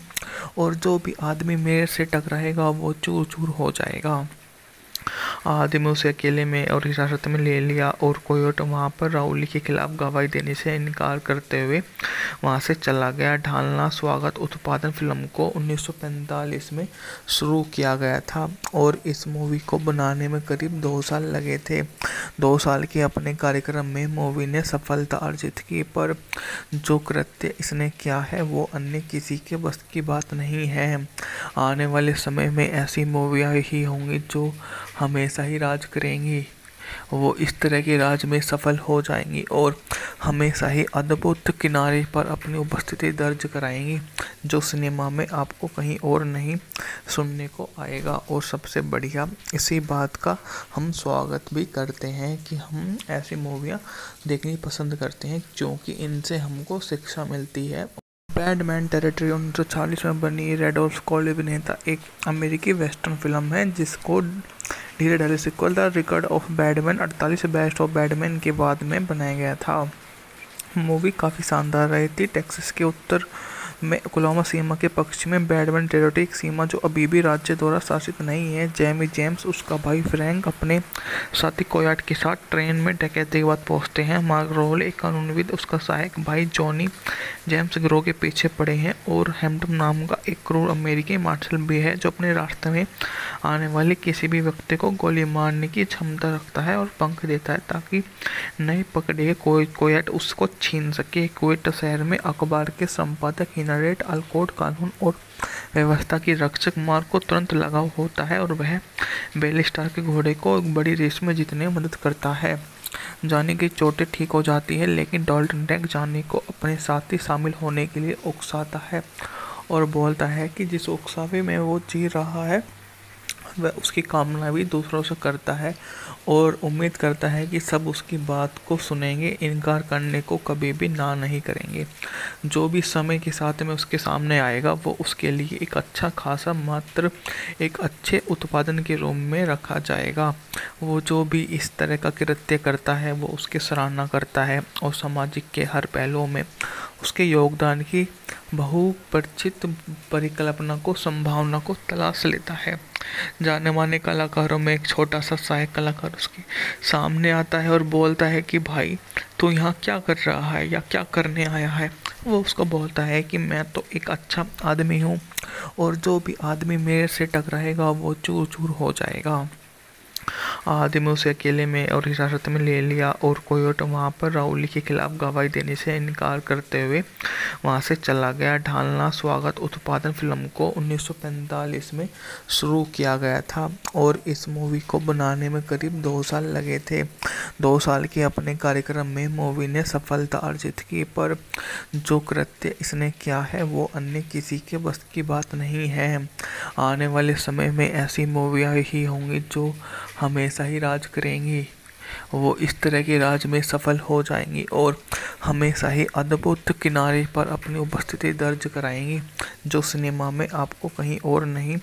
और जो भी आदमी मेरे से टकराएगा वो चूर चूर हो जाएगा। आदमी उसे अकेले में और हिरासत में ले लिया और कोयोट वहाँ पर राउली के खिलाफ गवाही देने से इनकार करते हुए वहाँ से चला गया। ढालना स्वागत उत्पादन फिल्म को 1945 में शुरू किया गया था और इस मूवी को बनाने में करीब 2 साल लगे थे। 2 साल के अपने कार्यक्रम में मूवी ने सफलता अर्जित की, पर जो कृत्य इसने किया है वो अन्य किसी के बस की बात नहीं है। आने वाले समय में ऐसी मूवियाँ ही होंगी जो हमेशा ही राज करेंगी। वो इस तरह के राज में सफल हो जाएंगी और हमेशा ही अद्भुत किनारे पर अपनी उपस्थिति दर्ज कराएंगी, जो सिनेमा में आपको कहीं और नहीं सुनने को आएगा। और सबसे बढ़िया इसी बात का हम स्वागत भी करते हैं कि हम ऐसी मूवियाँ देखनी पसंद करते हैं क्योंकि इनसे हमको शिक्षा मिलती है। बैडमैन टेरिटरी 1940 में बनी रेडोल्फ कॉल अभिनेता एक अमेरिकी वेस्टर्न फिल्म है जिसको धीरे धीरे sequel the record of Bradman 48 best of Bradman के बाद में बनाया गया था। मूवी काफ़ी शानदार रही थी। टेक्सास के उत्तर में ओक्लाहोमा सीमा के पक्ष में बैडमैन टेरिटरी एक सीमा जो अभी भी राज्य द्वारा शासित नहीं है। जेमी जेम्स उसका भाई फ्रैंक अपने साथी कोयाट के साथ ट्रेन में डकैती के बाद पहुंचते हैं। मार्क रोल एक कानूनविद उसका सहायक भाई जॉनी जेम्स गिरोह के पीछे पड़े हैं और हैम्पटन नाम का एक क्रूर अमेरिकी मार्शल भी है जो अपने रास्ते में आने वाले किसी भी व्यक्ति को गोली मारने की क्षमता रखता है और पंख देता है ताकि नए पकड़े कोयाट उसको छीन सके। कुवैत शहर में अखबार के संपादक हिनरियट अल्कोट कानून और व्यवस्था की रक्षक मार्क को तुरंत लगाव होता है और वह बेली स्टार के घोड़े को एक बड़ी रेस में जीतने में मदद करता है। जानी की चोटें ठीक हो जाती है लेकिन डॉल्टन टैंक जानी को अपने साथ ही शामिल होने के लिए उकसाता है और बोलता है कि जिस उकसावे में वो जी रहा है वह उसकी कामना भी दूसरों से करता है और उम्मीद करता है कि सब उसकी बात को सुनेंगे, इनकार करने को कभी भी ना नहीं करेंगे। जो भी समय के साथ में उसके सामने आएगा वो उसके लिए एक अच्छा खासा मात्र एक अच्छे उत्पादन के रूप में रखा जाएगा। वो जो भी इस तरह का कृत्य करता है वो उसकी सराहना करता है और सामाजिक के हर पहलुओं में उसके योगदान की बहुपरिचित परिकल्पना को संभावना को तलाश लेता है। जाने माने कलाकारों में एक छोटा सा सहायक कलाकार उसके सामने आता है और बोलता है कि भाई तू यहाँ क्या कर रहा है या क्या करने आया है। वो उसको बोलता है कि मैं तो एक अच्छा आदमी हूँ और जो भी आदमी मेरे से टकराएगा वो चूर चूर हो जाएगा। आदमी उसे अकेले में और हिरासत में ले लिया और कोयोट वहाँ पर राउली के खिलाफ गवाही देने से इनकार करते हुए वहाँ से चला गया। ढालना स्वागत उत्पादन फिल्म को 1945 में शुरू किया गया था और इस मूवी को बनाने में करीब 2 साल लगे थे। 2 साल के अपने कार्यक्रम में मूवी ने सफलता अर्जित की, पर जो कृत्य इसने किया है वो अन्य किसी के बस की बात नहीं है। आने वाले समय में ऐसी मूवियाँ ही होंगी जो हमेशा ही राज करेंगी। वो इस तरह के राज में सफल हो जाएंगी और हमेशा ही अद्भुत किनारे पर अपनी उपस्थिति दर्ज कराएंगी, जो सिनेमा में आपको कहीं और नहीं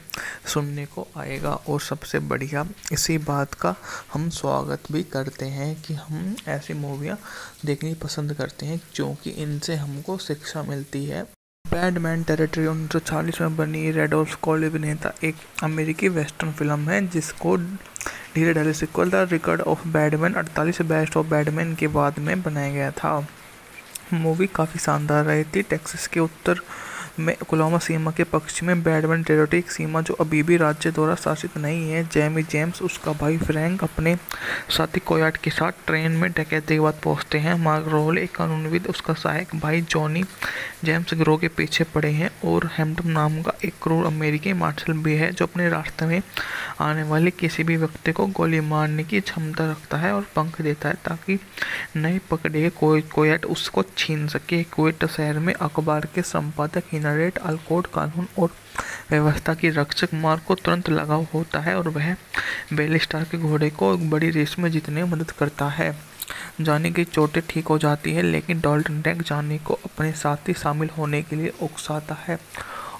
सुनने को आएगा। और सबसे बढ़िया इसी बात का हम स्वागत भी करते हैं कि हम ऐसी मूवियाँ देखनी पसंद करते हैं क्योंकि इनसे हमको शिक्षा मिलती है। बैडमैन टेरिटरी 1940 में बनी रेडोल्फ कॉल अभिनेता एक अमेरिकी वेस्टर्न फिल्म है जिसको धीरे धीरे sequel the record of Bradman 48 best of Bradman के बाद में बनाया गया था। मूवी काफ़ी शानदार रही थी। टेक्सास के उत्तर में ओक्लाहोमा सीमा के पश्चिम में बैडमैन टेरिटरी, एक सीमा जो अभी भी राज्य द्वारा शासित नहीं है। जेमी जेम्स, उसका भाई फ्रैंक अपने साथी कोयाट के साथ ट्रेन में डकैती के बाद पहुंचते हैं। मार्क रोल, एक कानूनविद, उसका सहायक भाई जॉनी जेम्स गिरोह के पीछे पड़े हैं और हैम्पटन नाम का एक क्रूर अमेरिकी मार्शल भी है जो अपने रास्ते में आने वाले किसी भी व्यक्ति को गोली मारने की क्षमता रखता है और पंख देता है ताकि नए पकड़े कोयट उसको छीन सके। कुवैत शहर में अखबार के संपादक हिनरियट अल्कोट कानून और व्यवस्था की रक्षक मार्क को तुरंत लगाव होता है और वह बेलिस्टार के घोड़े को एक बड़ी रेस में जीतने में मदद करता है। जानी की चोटें ठीक हो जाती है लेकिन डॉल्टन टैंक जानी को अपने साथ ही शामिल होने के लिए उकसाता है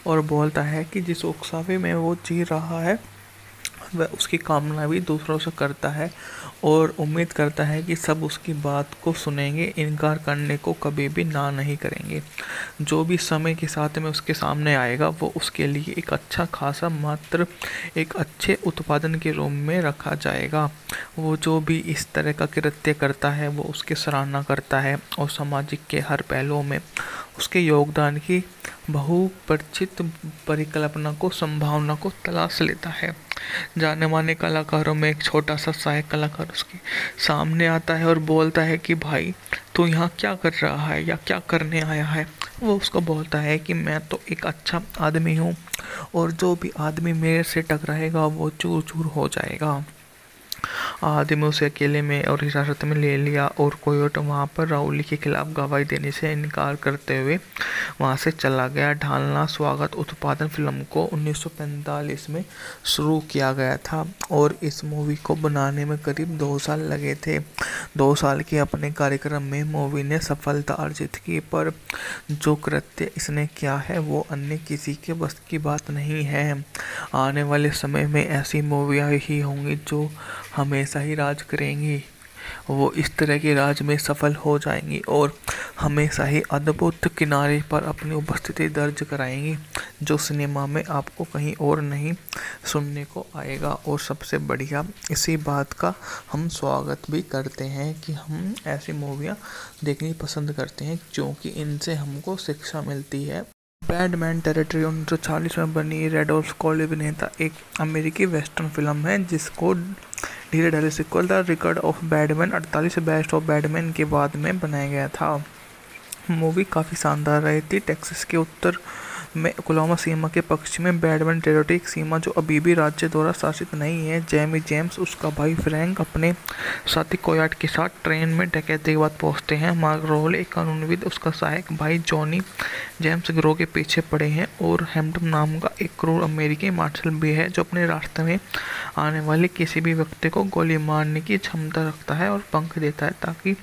और बोलता है कि जिस उकसावे में वो जी रहा है वह उसकी कामना भी दूसरों से करता है और उम्मीद करता है कि सब उसकी बात को सुनेंगे, इनकार करने को कभी भी ना नहीं करेंगे। जो भी समय के साथ में उसके सामने आएगा वो उसके लिए एक अच्छा खासा मात्र एक अच्छे उत्पादन के रूप में रखा जाएगा। वो जो भी इस तरह का कृत्य करता है वो उसकी सराहना करता है और सामाजिक के हर पहलुओं में उसके योगदान की बहुपरिचित परिकल्पना को संभावना को तलाश लेता है। जाने माने कलाकारों में एक छोटा सा सहायक कलाकार उसके सामने आता है और बोलता है कि भाई तू यहाँ क्या कर रहा है या क्या करने आया है। वो उसको बोलता है कि मैं तो एक अच्छा आदमी हूँ और जो भी आदमी मेरे से टकराएगा वो चूर चूर हो जाएगा। आदमी उसे अकेले में और हिरासत में ले लिया और कोयोट वहाँ पर राउली के खिलाफ गवाही देने से इनकार करते हुए वहाँ से चला गया। ढालना स्वागत उत्पादन फिल्म को 1945 में शुरू किया गया था और इस मूवी को बनाने में करीब 2 साल लगे थे। 2 साल के अपने कार्यक्रम में मूवी ने सफलता अर्जित की, पर जो कृत्य इसने किया है वो अन्य किसी के बस की बात नहीं है। आने वाले समय में ऐसी मूवियाँ ही होंगी जो हमेशा ही राज करेंगी। वो इस तरह के राज में सफल हो जाएंगी और हमेशा ही अद्भुत किनारे पर अपनी उपस्थिति दर्ज कराएंगी जो सिनेमा में आपको कहीं और नहीं सुनने को आएगा। और सबसे बढ़िया इसी बात का हम स्वागत भी करते हैं कि हम ऐसी मूवियाँ देखनी पसंद करते हैं क्योंकि इनसे हमको शिक्षा मिलती है। बैडमैन टेरिटरी 1940 में बनी रेडोल्फ कॉली अभिनेता एक अमेरिकी वेस्टर्न फिल्म है जिसको धीरे धीरे sequel the record of Bradman 48 best of Bradman के बाद में बनाया गया था। मूवी काफ़ी शानदार रही थी। टेक्सास के उत्तर में ओक्लाहोमा सीमा के पश्चिम में बैडमैन टेरिटरी, एक सीमा जो अभी भी राज्य द्वारा शासित नहीं है। जेमी जेम्स, उसका भाई फ्रैंक अपने साथी कोयाट के साथ ट्रेन में डकैती के बाद पहुंचते हैं। मार्क रोल, एक कानूनविद, उसका सहायक भाई जॉनी जेम्स गिरोह के पीछे पड़े हैं और हैम्पटन नाम का एक क्रूर अमेरिकी मार्शल भी है जो अपने रास्ते में आने वाले किसी भी व्यक्ति को गोली मारने की क्षमता रखता है और पंख देता है ताकि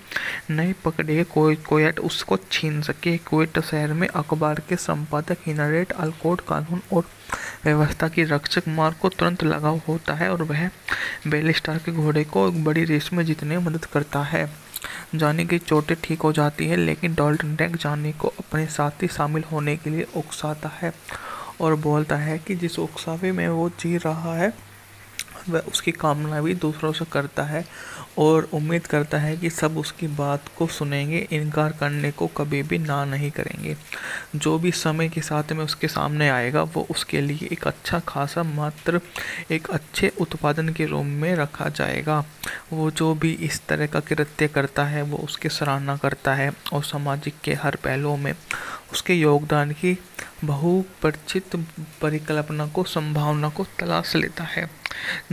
नए पकड़े कोयट उसको छीन सके। कुवैत शहर में अखबार के संपादक हिनरियट अल्कोट कानून और व्यवस्था की रक्षक मार्क को तुरंत लगाव होता है और वह बेलिस्टार के घोड़े को एक बड़ी रेस में जीतने में मदद करता है। जानी की चोटें ठीक हो जाती है लेकिन डॉल्टन टैंक जानी को अपने साथ ही शामिल होने के लिए उकसाता है और बोलता है कि जिस उकसावे में वो जी रहा है वह उसकी कामना भी दूसरों से करता है और उम्मीद करता है कि सब उसकी बात को सुनेंगे, इनकार करने को कभी भी ना नहीं करेंगे। जो भी समय के साथ में उसके सामने आएगा वो उसके लिए एक अच्छा खासा मात्र एक अच्छे उत्पादन के रूप में रखा जाएगा। वो जो भी इस तरह का कृत्य करता है वो उसकी सराहना करता है और सामाजिक के हर पहलुओं में उसके योगदान की बहुपरिचित परिकल्पना को संभावना को तलाश लेता है।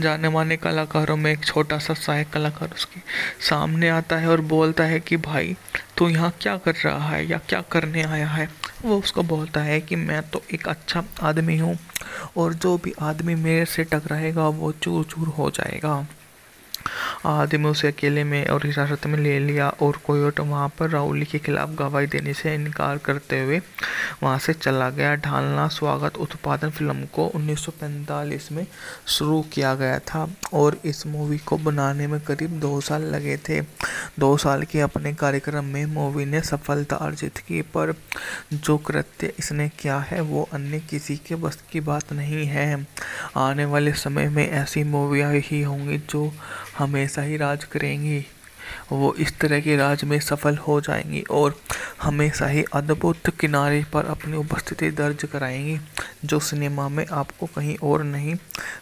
जाने माने कलाकारों में एक छोटा सा सहायक कलाकार उसके सामने आता है और बोलता है कि भाई तू यहाँ क्या कर रहा है या क्या करने आया है। वो उसको बोलता है कि मैं तो एक अच्छा आदमी हूँ और जो भी आदमी मेरे से टकराएगा वो चूर चूर हो जाएगा। आदमी उसे अकेले में और हिरासत में ले लिया और कोयोट वहाँ पर राउली के खिलाफ गवाही देने से इनकार करते हुए वहाँ से चला गया। ढालना स्वागत उत्पादन फिल्म को 1945 में शुरू किया गया था और इस मूवी को बनाने में करीब 2 साल लगे थे। 2 साल के अपने कार्यक्रम में मूवी ने सफलता अर्जित की, पर जो कृत्य इसने किया है वो अन्य किसी के बस की बात नहीं है। आने वाले समय में ऐसी मूवियाँ ही होंगी जो हमेशा ही राज करेंगी। वो इस तरह के राज में सफल हो जाएंगी और हमेशा ही अद्भुत किनारे पर अपनी उपस्थिति दर्ज कराएंगी, जो सिनेमा में आपको कहीं और नहीं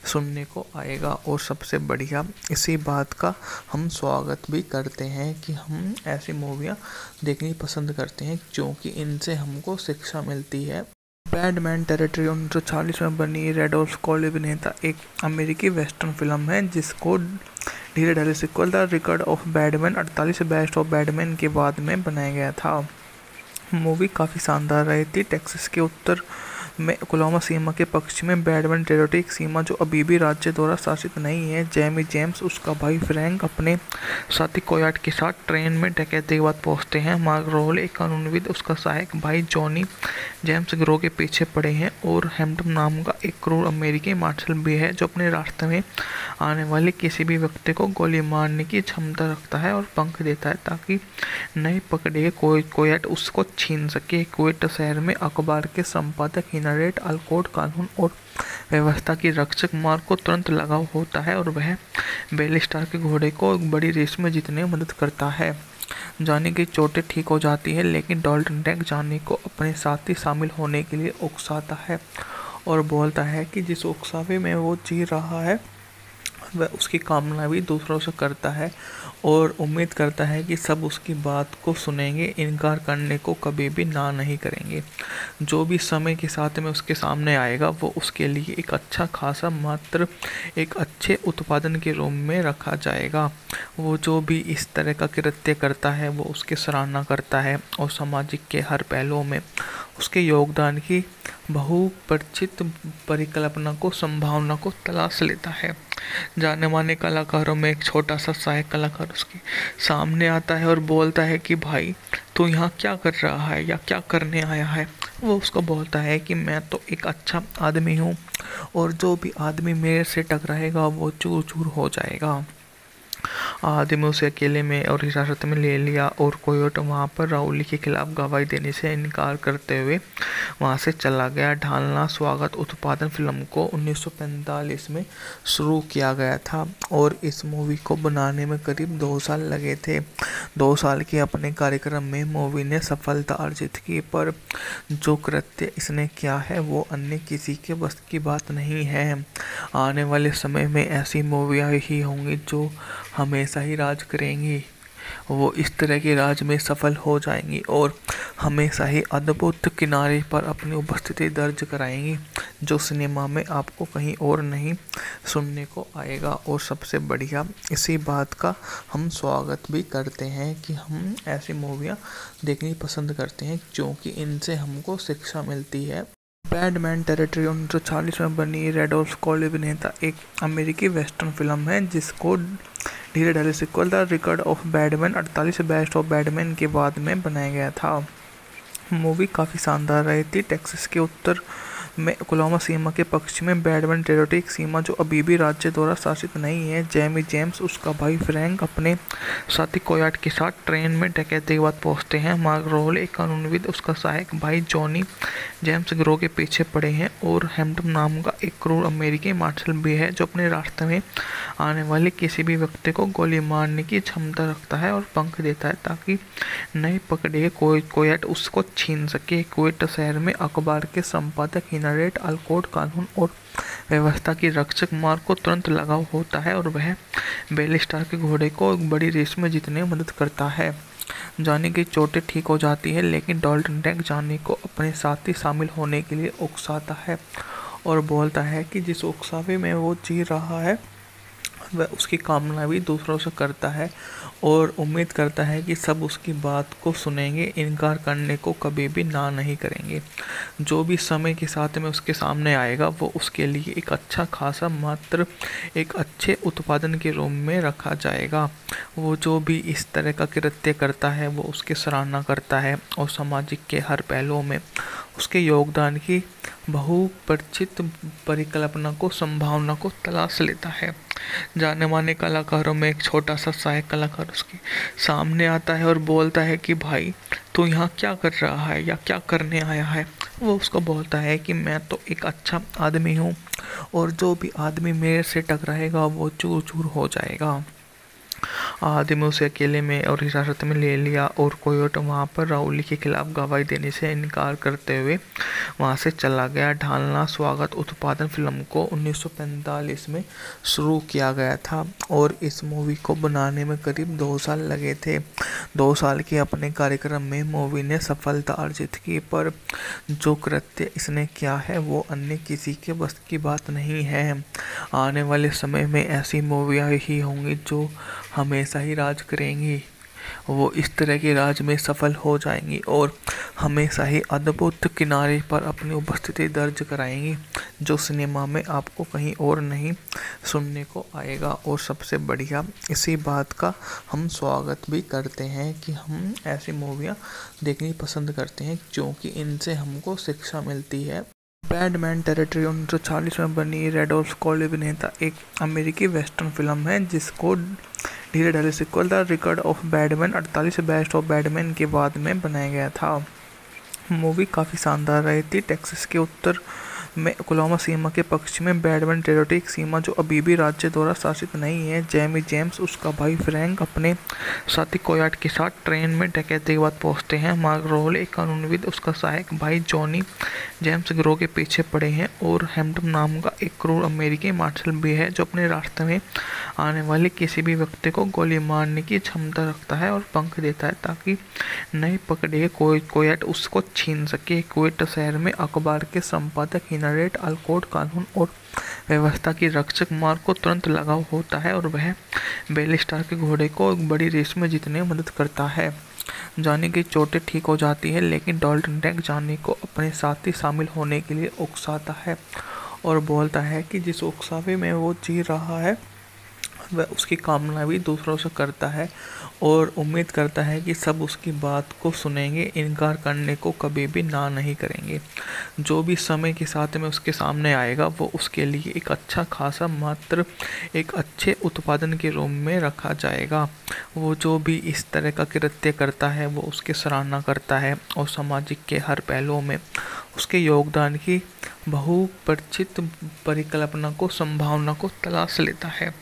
सुनने को आएगा। और सबसे बढ़िया इसी बात का हम स्वागत भी करते हैं कि हम ऐसी मूवियाँ देखनी पसंद करते हैं, क्योंकि इनसे हमको शिक्षा मिलती है। बैडमैन टेरिटरी 1940 में बनी रेडोल्फ कॉली अभिनेता एक अमेरिकी वेस्टर्न फिल्म है, जिसको धीरे धीरे sequel the record of Bradman 48 best of Bradman के बाद में बनाया गया था। मूवी काफ़ी शानदार रही थी। टेक्सास के उत्तर में ओक्लाहोमा सीमा के पश्चिम में बैडमैन टेरिटरी, एक सीमा जो अभी भी राज्य द्वारा शासित नहीं है। जेमी जेम्स, उसका भाई फ्रैंक अपने साथी कोयाट के साथ ट्रेन में डकैती के बाद पहुंचते हैं। मार्क रोल, एक कानूनविद, उसका सहायक भाई जॉनी जेम्स गिरोह के पीछे पड़े हैं। और हैम्पटन नाम का एक क्रूर अमेरिकी मार्शल भी है, जो अपने रास्ते में आने वाले किसी भी व्यक्ति को गोली मारने की क्षमता रखता है और पंख देता है, ताकि नए पकड़े कोयट उसको छीन सके। कोयट शहर में अखबार के संपादक हिनरियट अल्कोट कानून और व्यवस्था की रक्षक मार्क को तुरंत लगाव होता है, और वह बेलिस्टार के घोड़े को एक बड़ी रेस में जीतने में मदद करता है। जानी की चोटें ठीक हो जाती है, लेकिन डॉल्टन टैंक जानी को अपने साथी शामिल होने के लिए उकसाता है और बोलता है कि जिस उकसावे में वो जी रहा है वह उसकी कामना भी दूसरों से करता है, और उम्मीद करता है कि सब उसकी बात को सुनेंगे, इनकार करने को कभी भी ना नहीं करेंगे। जो भी समय के साथ में उसके सामने आएगा वो उसके लिए एक अच्छा खासा मात्र एक अच्छे उत्पादन के रूप में रखा जाएगा। वो जो भी इस तरह का कृत्य करता है वो उसकी सराहना करता है और सामाजिक के हर पहलुओं में उसके योगदान की बहुपरिचित परिकल्पना को संभावना को तलाश लेता है। जाने माने कलाकारों में एक छोटा सा सहायक कलाकार उसके सामने आता है और बोलता है कि भाई तू यहाँ क्या कर रहा है या क्या करने आया है। वो उसको बोलता है कि मैं तो एक अच्छा आदमी हूँ, और जो भी आदमी मेरे से टकराएगा वो चूर चूर हो जाएगा। आदमी उसे अकेले में और हिरासत में ले लिया, और कोयोट वहाँ पर राउली के खिलाफ गवाही देने से इनकार करते हुए वहाँ से चला गया। ढालना स्वागत उत्पादन फिल्म को 1945 में शुरू किया गया था, और इस मूवी को बनाने में करीब 2 साल लगे थे। 2 साल के अपने कार्यक्रम में मूवी ने सफलता अर्जित की, पर जो कृत्य इसने किया है वो अन्य किसी के बस की बात नहीं है। आने वाले समय में ऐसी मूवियाँ ही होंगी जो हमेशा ही राज करेंगी। वो इस तरह के राज में सफल हो जाएंगी और हमेशा ही अद्भुत किनारे पर अपनी उपस्थिति दर्ज कराएंगी, जो सिनेमा में आपको कहीं और नहीं सुनने को आएगा। और सबसे बढ़िया इसी बात का हम स्वागत भी करते हैं कि हम ऐसी मूवियाँ देखनी पसंद करते हैं, क्योंकि इनसे हमको शिक्षा मिलती है। बैडमैन टेरिटरी 1940 में बनी रेडोल्फ कॉली अभिनेता एक अमेरिकी वेस्टर्न फिल्म है, जिसको धीरे धीरे sequel the record of Bradman 48 best of Bradman के बाद में बनाया गया था। मूवी काफ़ी शानदार रही थी। टेक्सास के उत्तर में ओक्लाहोमा सीमा के पश्चिम में बैडमैन टेरिटरी, एक सीमा जो अभी भी राज्य द्वारा शासित नहीं है। जेमी जेम्स, उसका भाई फ्रैंक अपने साथी कोयाट के साथ ट्रेन में डकैती के बाद पहुंचते हैं। मार्क रोल, एक कानूनविद, उसका सहायक भाई जॉनी जेम्स गिरोह के पीछे पड़े हैं। और हैम्पटन नाम का एक क्रूर अमेरिकी मार्शल भी है, जो अपने रास्ते में आने वाले किसी भी व्यक्ति को गोली मारने की क्षमता रखता है और पंख देता है, ताकि नए पकड़े कोयट उसको छीन सके। कोयट शहर में अखबार के संपादक हिनरियट अल्कोट कानून और व्यवस्था की रक्षक मार्क को तुरंत लगाव होता है, और वह बेलिस्टार के घोड़े को एक बड़ी रेस में जीतने में मदद करता है। जानी की चोटें ठीक हो जाती है, लेकिन डॉल्टन टैंक जानी को अपने साथी शामिल होने के लिए उकसाता है और बोलता है कि जिस उकसावे में वो जी रहा है वह उसकी कामना भी दूसरों से करता है, और उम्मीद करता है कि सब उसकी बात को सुनेंगे, इनकार करने को कभी भी ना नहीं करेंगे। जो भी समय के साथ में उसके सामने आएगा वो उसके लिए एक अच्छा खासा मात्र एक अच्छे उत्पादन के रूप में रखा जाएगा। वो जो भी इस तरह का कृत्य करता है वो उसकी सराहना करता है और सामाजिक के हर पहलुओं में उसके योगदान की बहुपरिचित परिकल्पना को संभावना को तलाश लेता है। जाने माने कलाकारों में एक छोटा सा सहायक कलाकार उसके सामने आता है और बोलता है कि भाई तू यहाँ क्या कर रहा है या क्या करने आया है। वो उसको बोलता है कि मैं तो एक अच्छा आदमी हूँ, और जो भी आदमी मेरे से टकराएगा वो चूर चूर हो जाएगा। आदिम ने उसे अकेले में और हिरासत में ले लिया और कोयोट वहां पर राउली के खिलाफ गवाही देने से इनकार करते हुए वहां से चला गया। ढालना स्वागत उत्पादन फिल्म को 1945 में शुरू किया गया था और इस मूवी को बनाने में करीब 2 साल लगे थे। 2 साल के अपने कार्यक्रम में मूवी ने सफलता अर्जित की, पर जो कृत्य इसने किया है वो अन्य किसी के बस की बात नहीं है। आने वाले समय में ऐसी मूवियाँ ही होंगी जो हमेशा ही राज करेंगी। वो इस तरह के राज में सफल हो जाएंगी और हमेशा ही अद्भुत किनारे पर अपनी उपस्थिति दर्ज कराएंगी, जो सिनेमा में आपको कहीं और नहीं सुनने को आएगा। और सबसे बढ़िया इसी बात का हम स्वागत भी करते हैं कि हम ऐसी मूवियाँ देखनी पसंद करते हैं, क्योंकि इनसे हमको शिक्षा मिलती है। बैडमैन टेरिटरी 1940 में बनी रैडोल्फ कॉली अभिनेता एक अमेरिकी वेस्टर्न फिल्म है, जिसको धीरे धीरे sequel the record of Bradman 48 best of Bradman के बाद में बनाया गया था। मूवी काफ़ी शानदार रही थी। टेक्सास के उत्तर में ओक्लाहोमा सीमा के पश्चिम में बैडमैन टेरिटरी, एक सीमा जो अभी भी राज्य द्वारा शासित नहीं है। जेमी जेम्स, उसका भाई फ्रैंक अपने साथी कोयाट के साथ ट्रेन में डकैती के बाद पहुंचते हैं। मार्क रोल, एक कानूनविद, उसका सहायक भाई जॉनी जेम्स गिरोह के पीछे पड़े हैं और हैम्पटन नाम का एक क्रूर अमेरिकी मार्शल भी है जो अपने रास्ते में आने वाले किसी भी व्यक्ति को गोली मारने की क्षमता रखता है और पंख देता है ताकि नहीं पकड़े कोयाट उसको छीन सके। कुवैत शहर में अखबार के संपादक हिनरियट अल्कोट कानून और व्यवस्था की रक्षक मार्क को तुरंत लगाव होता है और वह बेलिस्टार के घोड़े को एक बड़ी रेस में जीतने में मदद करता है। जानी की चोटें ठीक हो जाती है, लेकिन डॉल्टन टैंक जानी को अपने साथ ही शामिल होने के लिए उकसाता है और बोलता है कि जिस उकसावे में वो जी रहा है वह उसकी कामना भी दूसरों से करता है और उम्मीद करता है कि सब उसकी बात को सुनेंगे, इनकार करने को कभी भी ना नहीं करेंगे। जो भी समय के साथ में उसके सामने आएगा वो उसके लिए एक अच्छा खासा मात्र एक अच्छे उत्पादन के रूप में रखा जाएगा। वो जो भी इस तरह का कृत्य करता है वो उसकी सराहना करता है और सामाजिक के हर पहलुओं में उसके योगदान की बहुपरिचित परिकल्पना को संभावना को तलाश लेता है।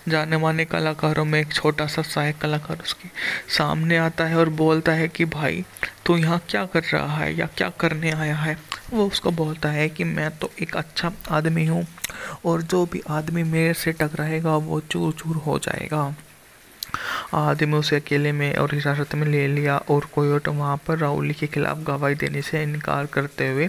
जाने माने कलाकारों में एक छोटा सा सहायक कलाकार उसके सामने आता है और बोलता है कि भाई तू यहाँ क्या कर रहा है या क्या करने आया है। वो उसको बोलता है कि मैं तो एक अच्छा आदमी हूँ और जो भी आदमी मेरे से टकराएगा वो चूर चूर हो जाएगा। आदिम ने उसे अकेले में और हिरासत में ले लिया और कोयोट वहां पर राउली के खिलाफ गवाही देने से इनकार करते हुए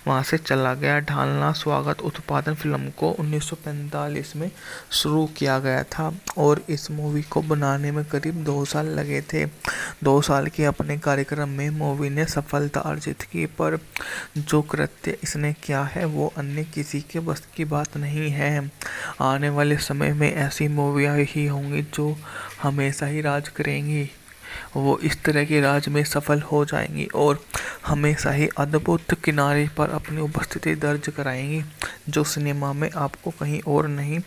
वहां से चला गया। ढालना स्वागत उत्पादन फिल्म को 1945 में शुरू किया गया था और इस मूवी को बनाने में करीब 2 साल लगे थे। 2 साल के अपने कार्यक्रम में मूवी ने सफलता अर्जित की, पर जो कृत्य इसने किया है वो अन्य किसी के बस की बात नहीं है। आने वाले समय में ऐसी मूवियाँ ही होंगी जो हमेशा ही राज करेंगी। वो इस तरह के राज में सफल हो जाएंगी और हमेशा ही अद्भुत किनारे पर अपनी उपस्थिति दर्ज कराएंगी, जो सिनेमा में आपको कहीं और नहीं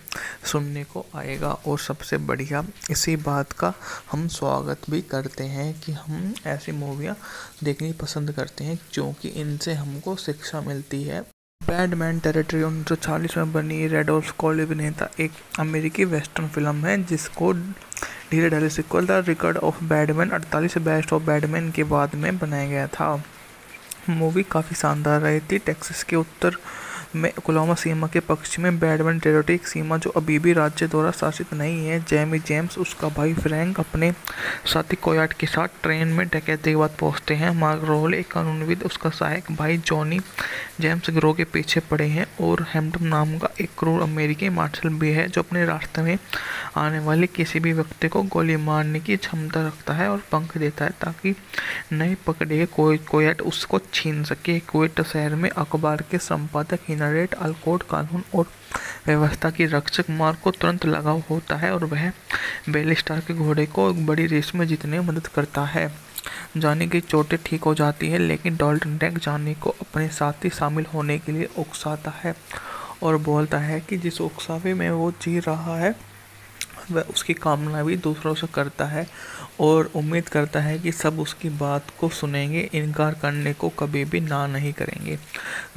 सुनने को आएगा। और सबसे बढ़िया इसी बात का हम स्वागत भी करते हैं कि हम ऐसी मूवियाँ देखनी पसंद करते हैं, क्योंकि इनसे हमको शिक्षा मिलती है। बैडमैन टेरिटरी 1940 में बनी रैडोल्फ कॉली अभिनेता एक अमेरिकी वेस्टर्न फिल्म है, जिसको धीरे धीरे sequel the record of Bradman 48 best of Bradman के बाद में बनाया गया था। मूवी काफ़ी शानदार रही थी। टेक्सास के उत्तर में ओक्लाहोमा सीमा के पश्चिम में बैडमैन टेरिटरी, एक सीमा जो अभी भी राज्य द्वारा शासित नहीं है। जेमी जेम्स, उसका भाई फ्रैंक अपने साथी कोयाट के साथ ट्रेन में डकैती के बाद पहुंचते हैं। मार्क रोल, एक कानूनविद, उसका सहायक भाई जॉनी जेम्स गिरोह के पीछे पड़े हैं और हैम्पटन नाम का एक क्रूर अमेरिकी मार्शल भी है जो अपने रास्ते में आने वाले किसी भी व्यक्ति को गोली मारने की क्षमता रखता है और पंख देता है ताकि नहीं पकड़े कोयाट उसको छीन सके। कुवैत शहर में अखबार के संपादक हिनरियट अल्कोट कानून और व्यवस्था की रक्षक मार्क को तुरंत लगाव होता है और वह बेलिस्टार के घोड़े को एक बड़ी रेस में जीतने में मदद करता है। जानी की चोटें ठीक हो जाती है, लेकिन डॉल्टन टैंक जानी को अपने साथ ही शामिल होने के लिए उकसाता है और बोलता है कि जिस उकसावे में वो जी रहा है वह उसकी कामना भी दूसरों से करता है और उम्मीद करता है कि सब उसकी बात को सुनेंगे, इनकार करने को कभी भी ना नहीं करेंगे।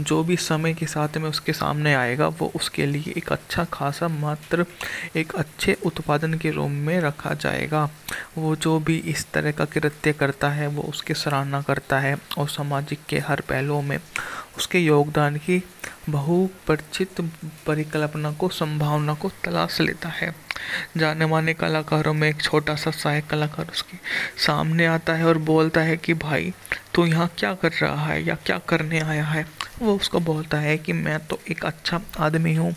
जो भी समय के साथ में उसके सामने आएगा वो उसके लिए एक अच्छा खासा मात्र एक अच्छे उत्पादन के रूप में रखा जाएगा। वो जो भी इस तरह का कृत्य करता है वो उसकी सराहना करता है और सामाजिक के हर पहलुओं में उसके योगदान की बहुपरिचित परिकल्पना को संभावना को तलाश लेता है। जाने माने कलाकारों में एक छोटा सा सहायक कलाकार उसके सामने आता है और बोलता है कि भाई तू यहाँ क्या कर रहा है या क्या करने आया है। वो उसको बोलता है कि मैं तो एक अच्छा आदमी हूँ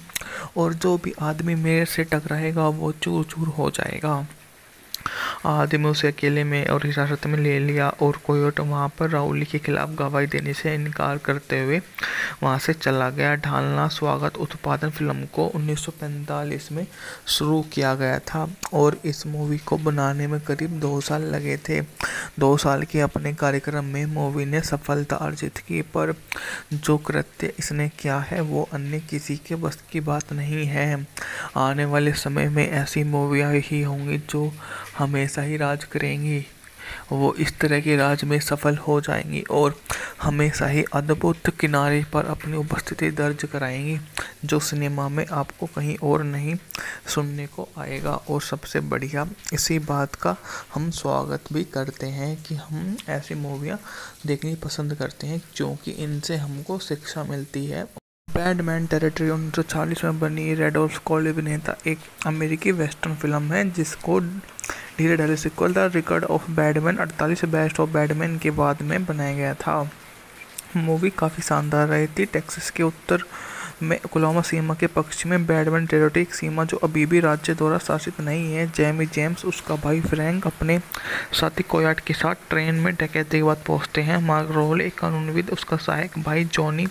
और जो भी आदमी मेरे से टकराएगा वो चूर चूर हो जाएगा। आदमी उसे अकेले में और हिरासत में ले लिया और कोयोट वहाँ पर राउली के खिलाफ गवाही देने से इनकार करते हुए वहाँ से चला गया। ढालना स्वागत उत्पादन फिल्म को 1945 में शुरू किया गया था और इस मूवी को बनाने में करीब 2 साल लगे थे। 2 साल के अपने कार्यक्रम में मूवी ने सफलता अर्जित की, पर जो कृत्य इसने किया है वो अन्य किसी के बस की बात नहीं है। आने वाले समय में ऐसी मूवियाँ ही होंगी जो हमेशा ही राज करेंगी। वो इस तरह के राज में सफल हो जाएंगी और हमेशा ही अद्भुत किनारे पर अपनी उपस्थिति दर्ज कराएंगी, जो सिनेमा में आपको कहीं और नहीं सुनने को आएगा। और सबसे बढ़िया इसी बात का हम स्वागत भी करते हैं कि हम ऐसी मूवियाँ देखनी पसंद करते हैं क्योंकि इनसे हमको शिक्षा मिलती है। बैडमैन टेरिटरी 1940 में बनी रेडोल्फ कॉली अभिनेता एक अमेरिकी वेस्टर्न फिल्म है जिसको धीरे धीरे sequel the record of Bradman 48 best of Bradman के बाद में बनाया गया था। मूवी काफ़ी शानदार रही थी। टेक्सास के उत्तर में ओक्लाहोमा सीमा के पश्चिम में बैडमैन टेरिटरी एक सीमा जो अभी भी राज्य द्वारा शासित नहीं है। जेमी जेम्स उसका भाई फ्रैंक अपने साथी कोयाट के साथ ट्रेन में डकैती के बाद पहुंचते हैं। मार्क रोल एक कानूनविद उसका सहायक भाई जॉनी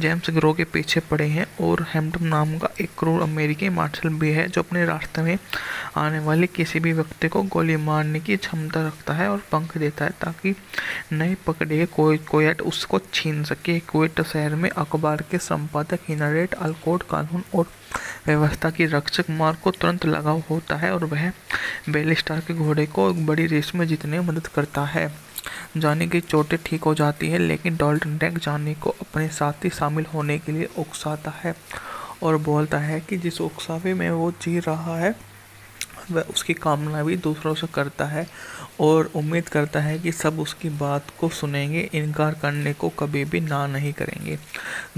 जेम्स गिरोह के पीछे पड़े हैं और हैम्पटन नाम का एक क्रूर अमेरिकी मार्शल भी है जो अपने रास्ते में आने वाले किसी भी व्यक्ति को गोली मारने की क्षमता रखता है और पंख देता है ताकि नए पकड़े कोयाट उसको छीन सके। कुवैत शहर में अखबार के संपादक हिनरियट अल्कोट कानून और व्यवस्था की रक्षक मार्क को तुरंत लगाव होता है और वह बेली स्टार के घोड़े को एक बड़ी रेस में जीतने में मदद करता है। जानी की चोटें ठीक हो जाती है लेकिन डॉल्टन टैंक जानी को अपने साथ ही शामिल होने के लिए उकसाता है और बोलता है कि जिस उकसावे में वो जी रहा है वह उसकी कामना भी दूसरों से करता है और उम्मीद करता है कि सब उसकी बात को सुनेंगे, इनकार करने को कभी भी ना नहीं करेंगे।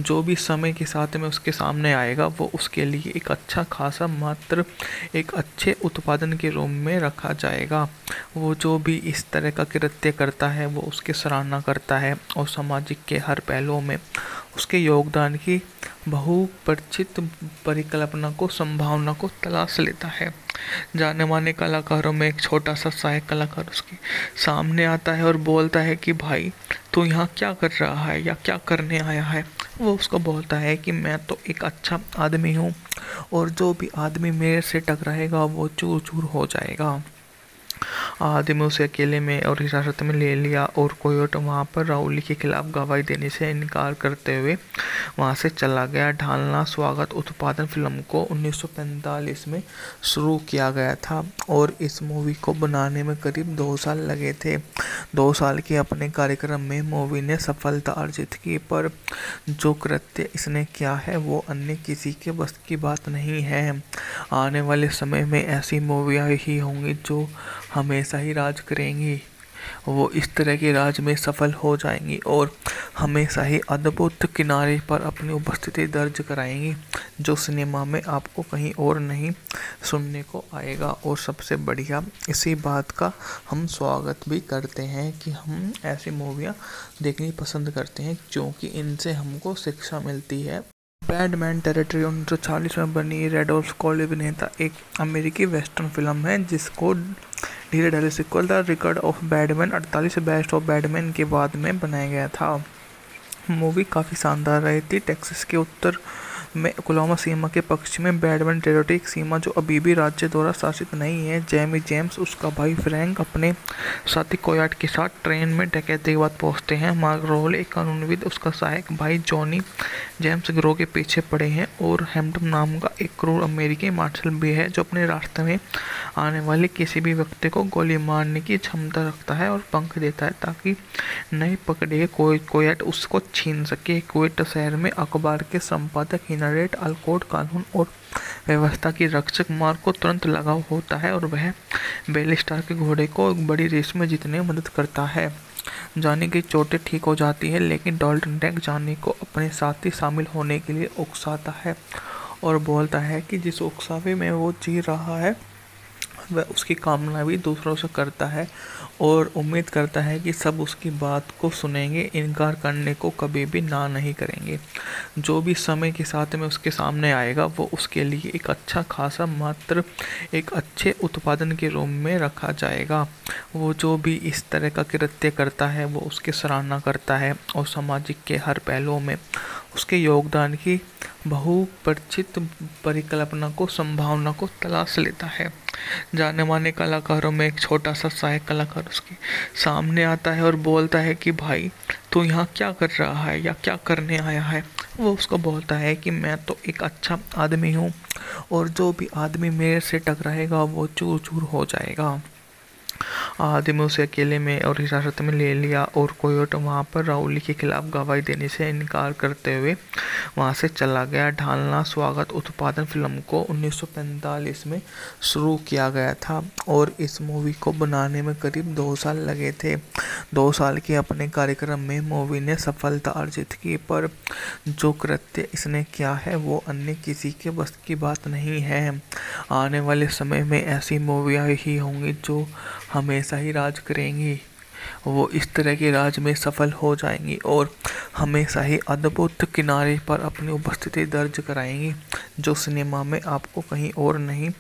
जो भी समय के साथ में उसके सामने आएगा वो उसके लिए एक अच्छा खासा मात्र एक अच्छे उत्पादन के रूप में रखा जाएगा। वो जो भी इस तरह का कृत्य करता है वो उसकी सराहना करता है और सामाजिक के हर पहलुओं में उसके योगदान की बहुपरिचित परिकल्पना को संभावना को तलाश लेता है। जाने माने कलाकारों में एक छोटा सा सहायक कलाकार उसके सामने आता है और बोलता है कि भाई तू यहाँ क्या कर रहा है या क्या करने आया है। वो उसको बोलता है कि मैं तो एक अच्छा आदमी हूँ और जो भी आदमी मेरे से टकराएगा वो चूर चूर हो जाएगा। आदमी उसे अकेले में और हिरासत में ले लिया और कोयोट वहाँ पर राउली के खिलाफ गवाही देने से इनकार करते हुए वहाँ से चला गया। ढालना स्वागत उत्पादन फिल्म को 1945 में शुरू किया गया था और इस मूवी को बनाने में करीब 2 साल लगे थे। 2 साल के अपने कार्यक्रम में मूवी ने सफलता अर्जित की, पर जो कृत्य इसने किया है वो अन्य किसी के बस की बात नहीं है। आने वाले समय में ऐसी मूवियाँ ही होंगी जो हमेशा ही राज करेंगी। वो इस तरह के राज में सफल हो जाएंगी और हमेशा ही अद्भुत किनारे पर अपनी उपस्थिति दर्ज कराएंगी, जो सिनेमा में आपको कहीं और नहीं सुनने को आएगा। और सबसे बढ़िया इसी बात का हम स्वागत भी करते हैं कि हम ऐसी मूवियाँ देखनी पसंद करते हैं क्योंकि इनसे हमको शिक्षा मिलती है। बैडमैन टेरिटरी 1940 में बनी रेडोल्फ कॉली अभिनेता एक अमेरिकी वेस्टर्न फिल्म है जिसको धीरे धीरे sequel the record of Bradman 48 best of Bradman के बाद में बनाया गया था। मूवी काफ़ी शानदार रही थी। टेक्सास के उत्तर में ओक्लाहोमा सीमा के पक्ष में बैडमैन टेरिटरी, एक सीमा जो अभी भी राज्य द्वारा शासित नहीं है। जेमी जेम्स, उसका भाई फ्रैंक अपने साथी कोयाट के साथ ट्रेन में डकैती के बाद पहुंचते हैं। मार्क रोल, एक कानूनविद, उसका सहायक भाई जॉनी जेम्स गिरोह के पीछे पड़े हैं और हैम्पटन नाम का एक क्रूर अमेरिकी मार्शल भी है जो अपने रास्ते में आने वाले किसी भी व्यक्ति को गोली मारने की क्षमता रखता है और पंख देता है ताकि नहीं पकड़े कोयट उसको छीन सके। कुवैत शहर में अखबार के संपादक हिनरियट अल्कोट कानून और व्यवस्था की रक्षक मार्क को तुरंत लगाव होता है और वह बेलिस्टार के घोड़े को एक बड़ी रेस में जीतने में मदद करता है। जॉनी की चोटें ठीक हो जाती है लेकिन डाल्टन टैंक जॉनी को अपने साथ ही शामिल होने के लिए उकसाता है और बोलता है कि जिस उकसावे में वो जी रहा है वह उसकी कामना भी दूसरों से करता है और उम्मीद करता है कि सब उसकी बात को सुनेंगे, इनकार करने को कभी भी ना नहीं करेंगे। जो भी समय के साथ में उसके सामने आएगा वो उसके लिए एक अच्छा खासा मात्र एक अच्छे उत्पादन के रूप में रखा जाएगा। वो जो भी इस तरह का कृत्य करता है वो उसकी सराहना करता है और सामाजिक के हर पहलुओं में उसके योगदान की बहुपरिचित परिकल्पना को संभावना को तलाश लेता है। जाने माने कलाकारों में एक छोटा सा सहायक कलाकार उसके सामने आता है और बोलता है कि भाई तू यहाँ क्या कर रहा है या क्या करने आया है। वो उसको बोलता है कि मैं तो एक अच्छा आदमी हूँ और जो भी आदमी मेरे से टकराएगा वो चूर चूर हो जाएगा। आदमी उसे अकेले में और हिरासत में ले लिया और कोयोट वहाँ पर राउली के खिलाफ गवाही देने से इनकार करते हुए वहाँ से चला गया। ढालना स्वागत उत्पादन फिल्म को 1945 में शुरू किया गया था और इस मूवी को बनाने में करीब 2 साल लगे थे। 2 साल के अपने कार्यक्रम में मूवी ने सफलता अर्जित की, पर जो कृत्य इसने किया है वो अन्य किसी के बस की बात नहीं है। आने वाले समय में ऐसी मूवियाँ ही होंगी जो हमेशा ही राज करेंगी। वो इस तरह के राज में सफल हो जाएंगी और हमेशा ही अद्भुत किनारे पर अपनी उपस्थिति दर्ज कराएंगी जो सिनेमा में आपको कहीं और नहीं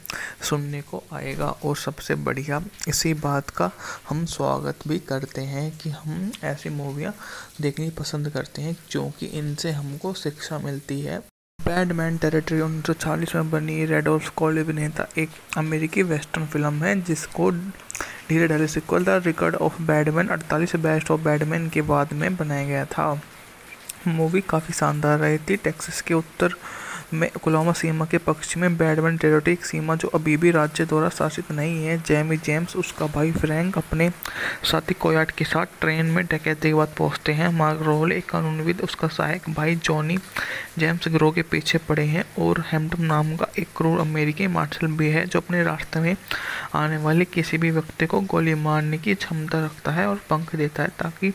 सुनने को आएगा। और सबसे बढ़िया इसी बात का हम स्वागत भी करते हैं कि हम ऐसी मूवियाँ देखनी पसंद करते हैं क्योंकि इनसे हमको शिक्षा मिलती है। बैडमैन टेरिटरी 1940 में बनी रेडोल्फ कॉल अभिनेता एक अमेरिकी वेस्टर्न फिल्म है जिसको धीरे धीरे sequel the record of Bradman 48 best of Bradman के बाद में बनाया गया था। मूवी काफ़ी शानदार रही थी। टेक्सास के उत्तर में ओक्लाहोमा सीमा के पक्ष में बैडमैन टेरिटरी, एक सीमा जो अभी भी राज्य द्वारा शासित नहीं है। जेमी जेम्स, उसका भाई फ्रैंक अपने साथी कोयाट के साथ ट्रेन में डकैती के बाद पहुंचते हैं। मार्क रोल, एक कानूनविद, उसका सहायक भाई जॉनी जेम्स गिरोह के पीछे पड़े हैं और हैम्पटन नाम का एक क्रूर अमेरिकी मार्शल भी है जो अपने रास्ते में आने वाले किसी भी व्यक्ति को गोली मारने की क्षमता रखता है और पंख देता है ताकि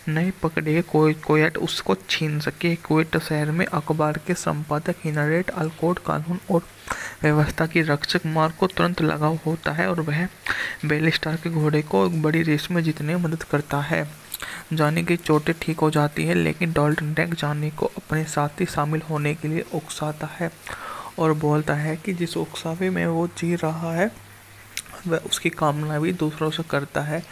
नहीं पकड़े कोयट उसको छीन सके। कुवैत शहर में अखबार के संपादक हिनरियट अल्कोट कानून और व्यवस्था की रक्षक मार्क को तुरंत लगाव होता है और वह बेलिस्टार के घोड़े को एक बड़ी रेस में जीतने में मदद करता है। जॉनी की चोटें ठीक हो जाती है लेकिन डाल्टन टैंक जॉनी को अपने साथ ही शामिल होने के लिए उकसाता है और बोलता है कि जिस उकसावे में वो जी रहा है वह उसकी कामना भी दूसरों से करता है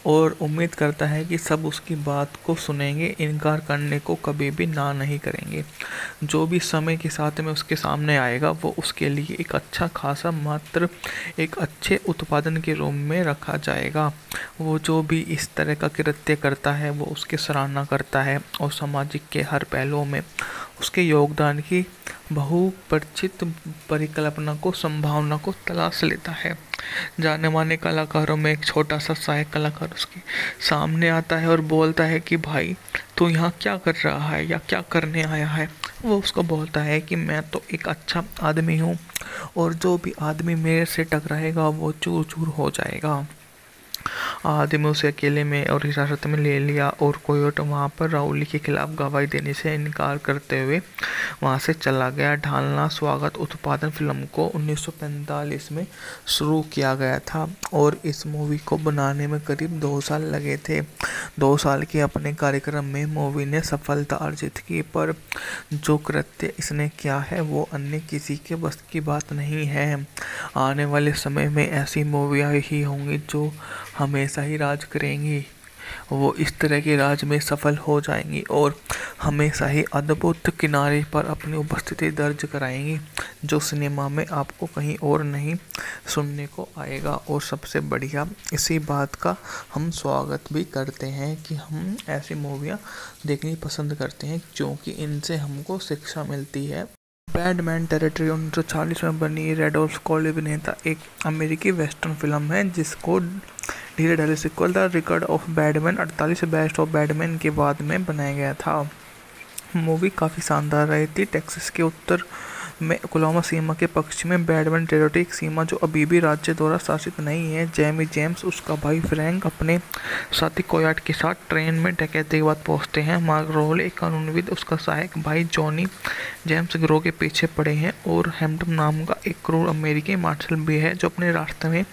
और उम्मीद करता है कि सब उसकी बात को सुनेंगे, इनकार करने को कभी भी ना नहीं करेंगे। जो भी समय के साथ में उसके सामने आएगा वो उसके लिए एक अच्छा खासा मात्र एक अच्छे उत्पादन के रूप में रखा जाएगा। वो जो भी इस तरह का कृत्य करता है वो उसकी सराहना करता है और सामाजिक के हर पहलुओं में उसके योगदान की बहुपरिचित परिकल्पना को संभावना को तलाश लेता है। जाने माने कलाकारों में एक छोटा सा सहायक कलाकार उसके सामने आता है और बोलता है कि भाई तू यहाँ क्या कर रहा है या क्या करने आया है। वो उसको बोलता है कि मैं तो एक अच्छा आदमी हूँ और जो भी आदमी मेरे से टकराएगा वो चूर चूर हो जाएगा। आदमी उसे अकेले में और हिरासत में ले लिया और कोयोट वहाँ पर राउली के खिलाफ गवाही देने से इनकार करते हुए वहाँ से चला गया। ढालना स्वागत उत्पादन फिल्म को 1945 में शुरू किया गया था और इस मूवी को बनाने में करीब 2 साल लगे थे। 2 साल के अपने कार्यक्रम में मूवी ने सफलता अर्जित की, पर जो कृत्य इसने किया है वो अन्य किसी के बस की बात नहीं है। आने वाले समय में ऐसी मूवियाँ ही होंगी जो हमेशा ही राज करेंगी। वो इस तरह के राज में सफल हो जाएंगी और हमेशा ही अद्भुत किनारे पर अपनी उपस्थिति दर्ज कराएंगी, जो सिनेमा में आपको कहीं और नहीं सुनने को आएगा। और सबसे बढ़िया इसी बात का हम स्वागत भी करते हैं कि हम ऐसी मूवियाँ देखनी पसंद करते हैं, क्योंकि इनसे हमको शिक्षा मिलती है। बैडमैन टेरिटरी 1940 में बनी रेडोल्फ कॉली अभिनेता एक अमेरिकी वेस्टर्न फिल्म है, जिसको धीरे धीरे sequel the record of Bradman 48 best of Bradman के बाद में बनाया गया था। मूवी काफ़ी शानदार रही थी। टेक्सास के उत्तर में ओक्लाहोमा सीमा के पश्चिम में बैडमैन टेरिटरी एक सीमा जो अभी भी राज्य द्वारा शासित नहीं है। जेमी जेम्स उसका भाई फ्रैंक अपने साथी कोयाट के साथ ट्रेन में डकैती के बाद पहुंचते हैं। मार्क रोल एक कानूनविद उसका सहायक भाई जॉनी जेम्स गिरोह के पीछे पड़े हैं। और हैम्पटन नाम का एक क्रूर अमेरिकी मार्शल भी है, जो अपने रास्ते में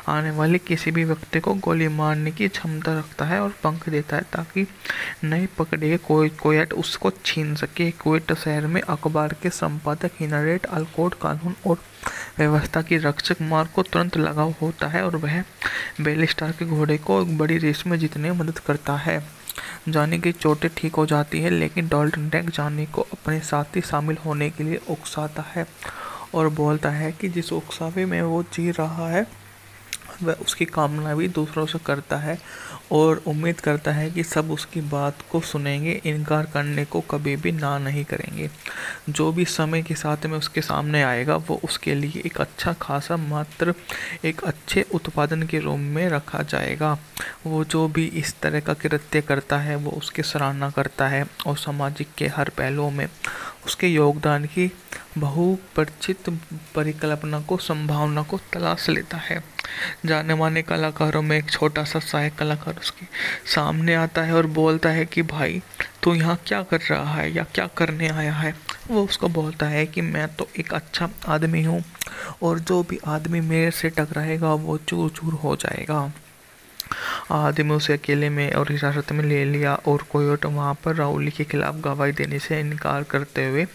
आने वाले किसी भी व्यक्ति को गोली मारने की क्षमता रखता है और पंख देता है, ताकि नए पकड़े कोयट उसको छीन सके। कुवैत शहर में अखबार के संपादक हिनरियट अल्कोट कानून और व्यवस्था की रक्षक मार्क को तुरंत लगाव होता है, और वह बेलिस्टार के घोड़े को एक बड़ी रेस में जीतने में मदद करता है। जानी की चोटें ठीक हो जाती है, लेकिन डॉल्टन टैंक जानी को अपने साथी शामिल होने के लिए उकसाता है और बोलता है कि जिस उकसावे में वो जी रहा है वह उसकी कामना भी दूसरों से करता है, और उम्मीद करता है कि सब उसकी बात को सुनेंगे, इनकार करने को कभी भी ना नहीं करेंगे। जो भी समय के साथ में उसके सामने आएगा वो उसके लिए एक अच्छा खासा मात्र एक अच्छे उत्पादन के रूप में रखा जाएगा। वो जो भी इस तरह का कृत्य करता है वो उसकी सराहना करता है और सामाजिक के हर पहलुओं में उसके योगदान की बहुपरिचित परिकल्पना को संभावना को तलाश लेता है। जाने माने कलाकारों में एक छोटा सा सहायक कलाकार उसके सामने आता है और बोलता है कि भाई तू यहाँ क्या कर रहा है या क्या करने आया है। वो उसको बोलता है कि मैं तो एक अच्छा आदमी हूँ, और जो भी आदमी मेरे से टकराएगा वो चूर चूर हो जाएगा। आदमी उसे अकेले में और हिरासत में ले लिया, और कोयोट वहाँ पर राउली के खिलाफ गवाही देने से इनकार करते हुए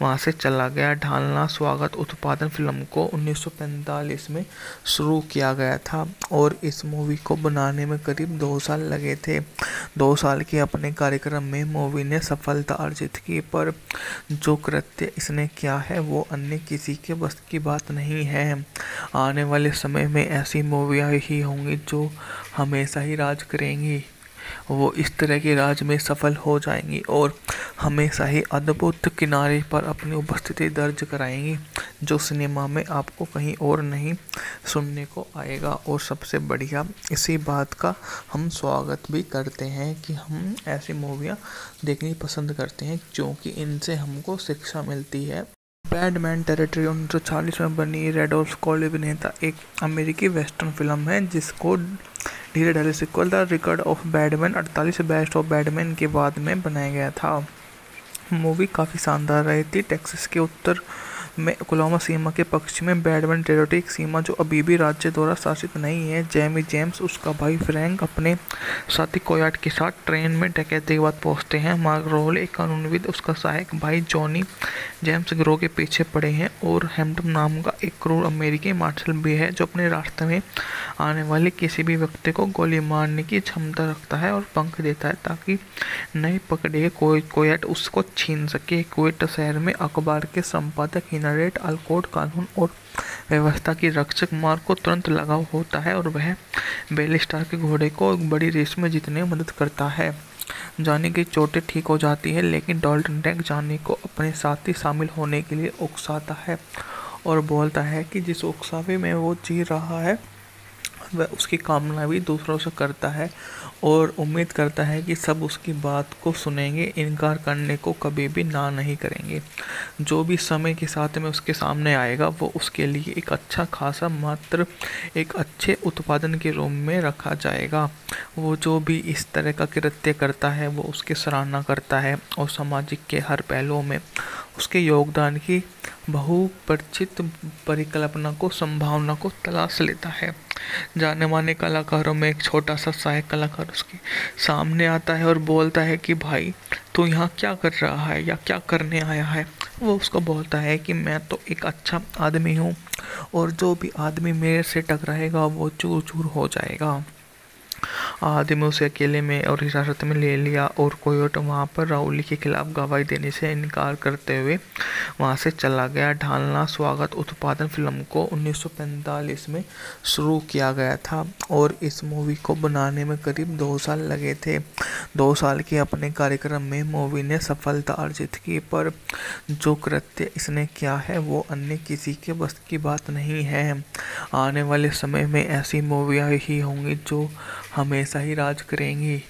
वहाँ से चला गया। ढालना स्वागत उत्पादन फिल्म को 1945 में शुरू किया गया था, और इस मूवी को बनाने में करीब 2 साल लगे थे। 2 साल के अपने कार्यक्रम में मूवी ने सफलता अर्जित की, पर जो कृत्य इसने किया है वो अन्य किसी के बस की बात नहीं है। आने वाले समय में ऐसी मूवियाँ ही होंगी जो हमेशा ही राज करेंगी। वो इस तरह के राज में सफल हो जाएंगी और हमेशा ही अद्भुत किनारे पर अपनी उपस्थिति दर्ज कराएंगी, जो सिनेमा में आपको कहीं और नहीं सुनने को आएगा। और सबसे बढ़िया इसी बात का हम स्वागत भी करते हैं कि हम ऐसी मूवियाँ देखनी पसंद करते हैं, क्योंकि इनसे हमको शिक्षा मिलती है। बैडमैन टेरिटरी 1940 में बनी रेडोल्फ कॉली अभिनेता एक अमेरिकी वेस्टर्न फिल्म है, जिसको धीरे धीरे sequel the record of Bradman 48 best of Bradman के बाद में बनाया गया था। मूवी काफ़ी शानदार रही थी। टेक्सास के उत्तर में ओक्लाहोमा सीमा के पश्चिम में बैडमैन टेरिटरी एक सीमा जो अभी भी राज्य द्वारा शासित नहीं है। जेमी जेम्स उसका भाई फ्रैंक अपने साथी कोयाट के साथ ट्रेन में डकैती के बाद पहुंचते हैं। मार्क रोल एक कानूनविद उसका सहायक भाई जॉनी जेम्स गिरोह के पीछे पड़े हैं। और हैम्पटन नाम का एक क्रूर अमेरिकी मार्शल भी है, जो अपने रास्ते में आने वाले किसी भी व्यक्ति को गोली मारने की क्षमता रखता है और पंख देता है, ताकि नए पकड़े कोयट उसको छीन सके। कुवैत शहर में अखबार के संपादक हिनरियट अल्कोट कानून और व्यवस्था की रक्षक मार्क को तुरंत लगाव होता है, और वह बेलिस्टार के घोड़े को एक बड़ी रेस में जीतने में मदद करता है। जानी की चोटें ठीक हो जाती है, लेकिन डॉल्टन टैंक जानी को अपने साथी शामिल होने के लिए उकसाता है और बोलता है कि जिस उकसावे में वो जी रहा है वह उसकी कामना भी दूसरों से करता है, और उम्मीद करता है कि सब उसकी बात को सुनेंगे, इनकार करने को कभी भी ना नहीं करेंगे। जो भी समय के साथ में उसके सामने आएगा वो उसके लिए एक अच्छा खासा मात्र एक अच्छे उत्पादन के रूप में रखा जाएगा। वो जो भी इस तरह का कृत्य करता है वो उसकी सराहना करता है और सामाजिक के हर पहलुओं में उसके योगदान की बहुपरिचित परिकल्पना को संभावना को तलाश लेता है। जाने माने कलाकारों में एक छोटा सा सहायक कलाकार उसके सामने आता है और बोलता है कि भाई तू यहाँ क्या कर रहा है या क्या करने आया है। वो उसको बोलता है कि मैं तो एक अच्छा आदमी हूँ, और जो भी आदमी मेरे से टकराएगा वो चूर चूर हो जाएगा। आदमी उसे अकेले में और हिरासत में ले लिया और कोयोट वहां पर राउली के खिलाफ गवाही देने से इनकार करते हुए वहां से चला गया। ढालना स्वागत उत्पादन फिल्म को 1945 में शुरू किया गया था और इस मूवी को बनाने में करीब 2 साल लगे थे। 2 साल के अपने कार्यक्रम में मूवी ने सफलता अर्जित की, पर जो कृत्य इसने किया है वो अन्य किसी के बस की बात नहीं है। आने वाले समय में ऐसी मूवियाँ ही होंगी जो हमेशा ही राज करेंगी।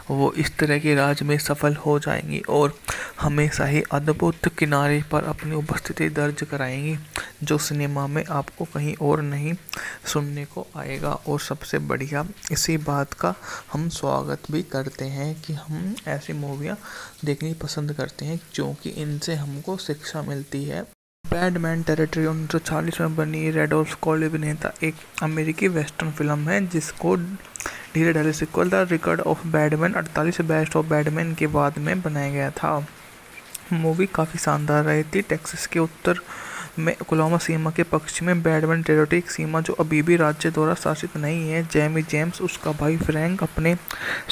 वो इस तरह के राज में सफल हो जाएंगी और हमेशा ही अद्भुत किनारे पर अपनी उपस्थिति दर्ज कराएंगी, जो सिनेमा में आपको कहीं और नहीं सुनने को आएगा। और सबसे बढ़िया इसी बात का हम स्वागत भी करते हैं कि हम ऐसी मूवियाँ देखनी पसंद करते हैं, क्योंकि इनसे हमको शिक्षा मिलती है। बैडमैन टेरिटरी 1940 में बनी रेडोल्फ कॉली अभिनेता एक अमेरिकी वेस्टर्न फिल्म है जिसको धीरे धीरे sequel the record of Bradman 48 best of Bradman के बाद में बनाया गया था। मूवी काफ़ी शानदार रही थी। टेक्सास के उत्तर में ओक्लाहोमा सीमा के पश्चिम में बैडमैन टेरिटरी एक सीमा जो अभी भी राज्य द्वारा शासित नहीं है। जेमी जेम्स उसका भाई फ्रैंक अपने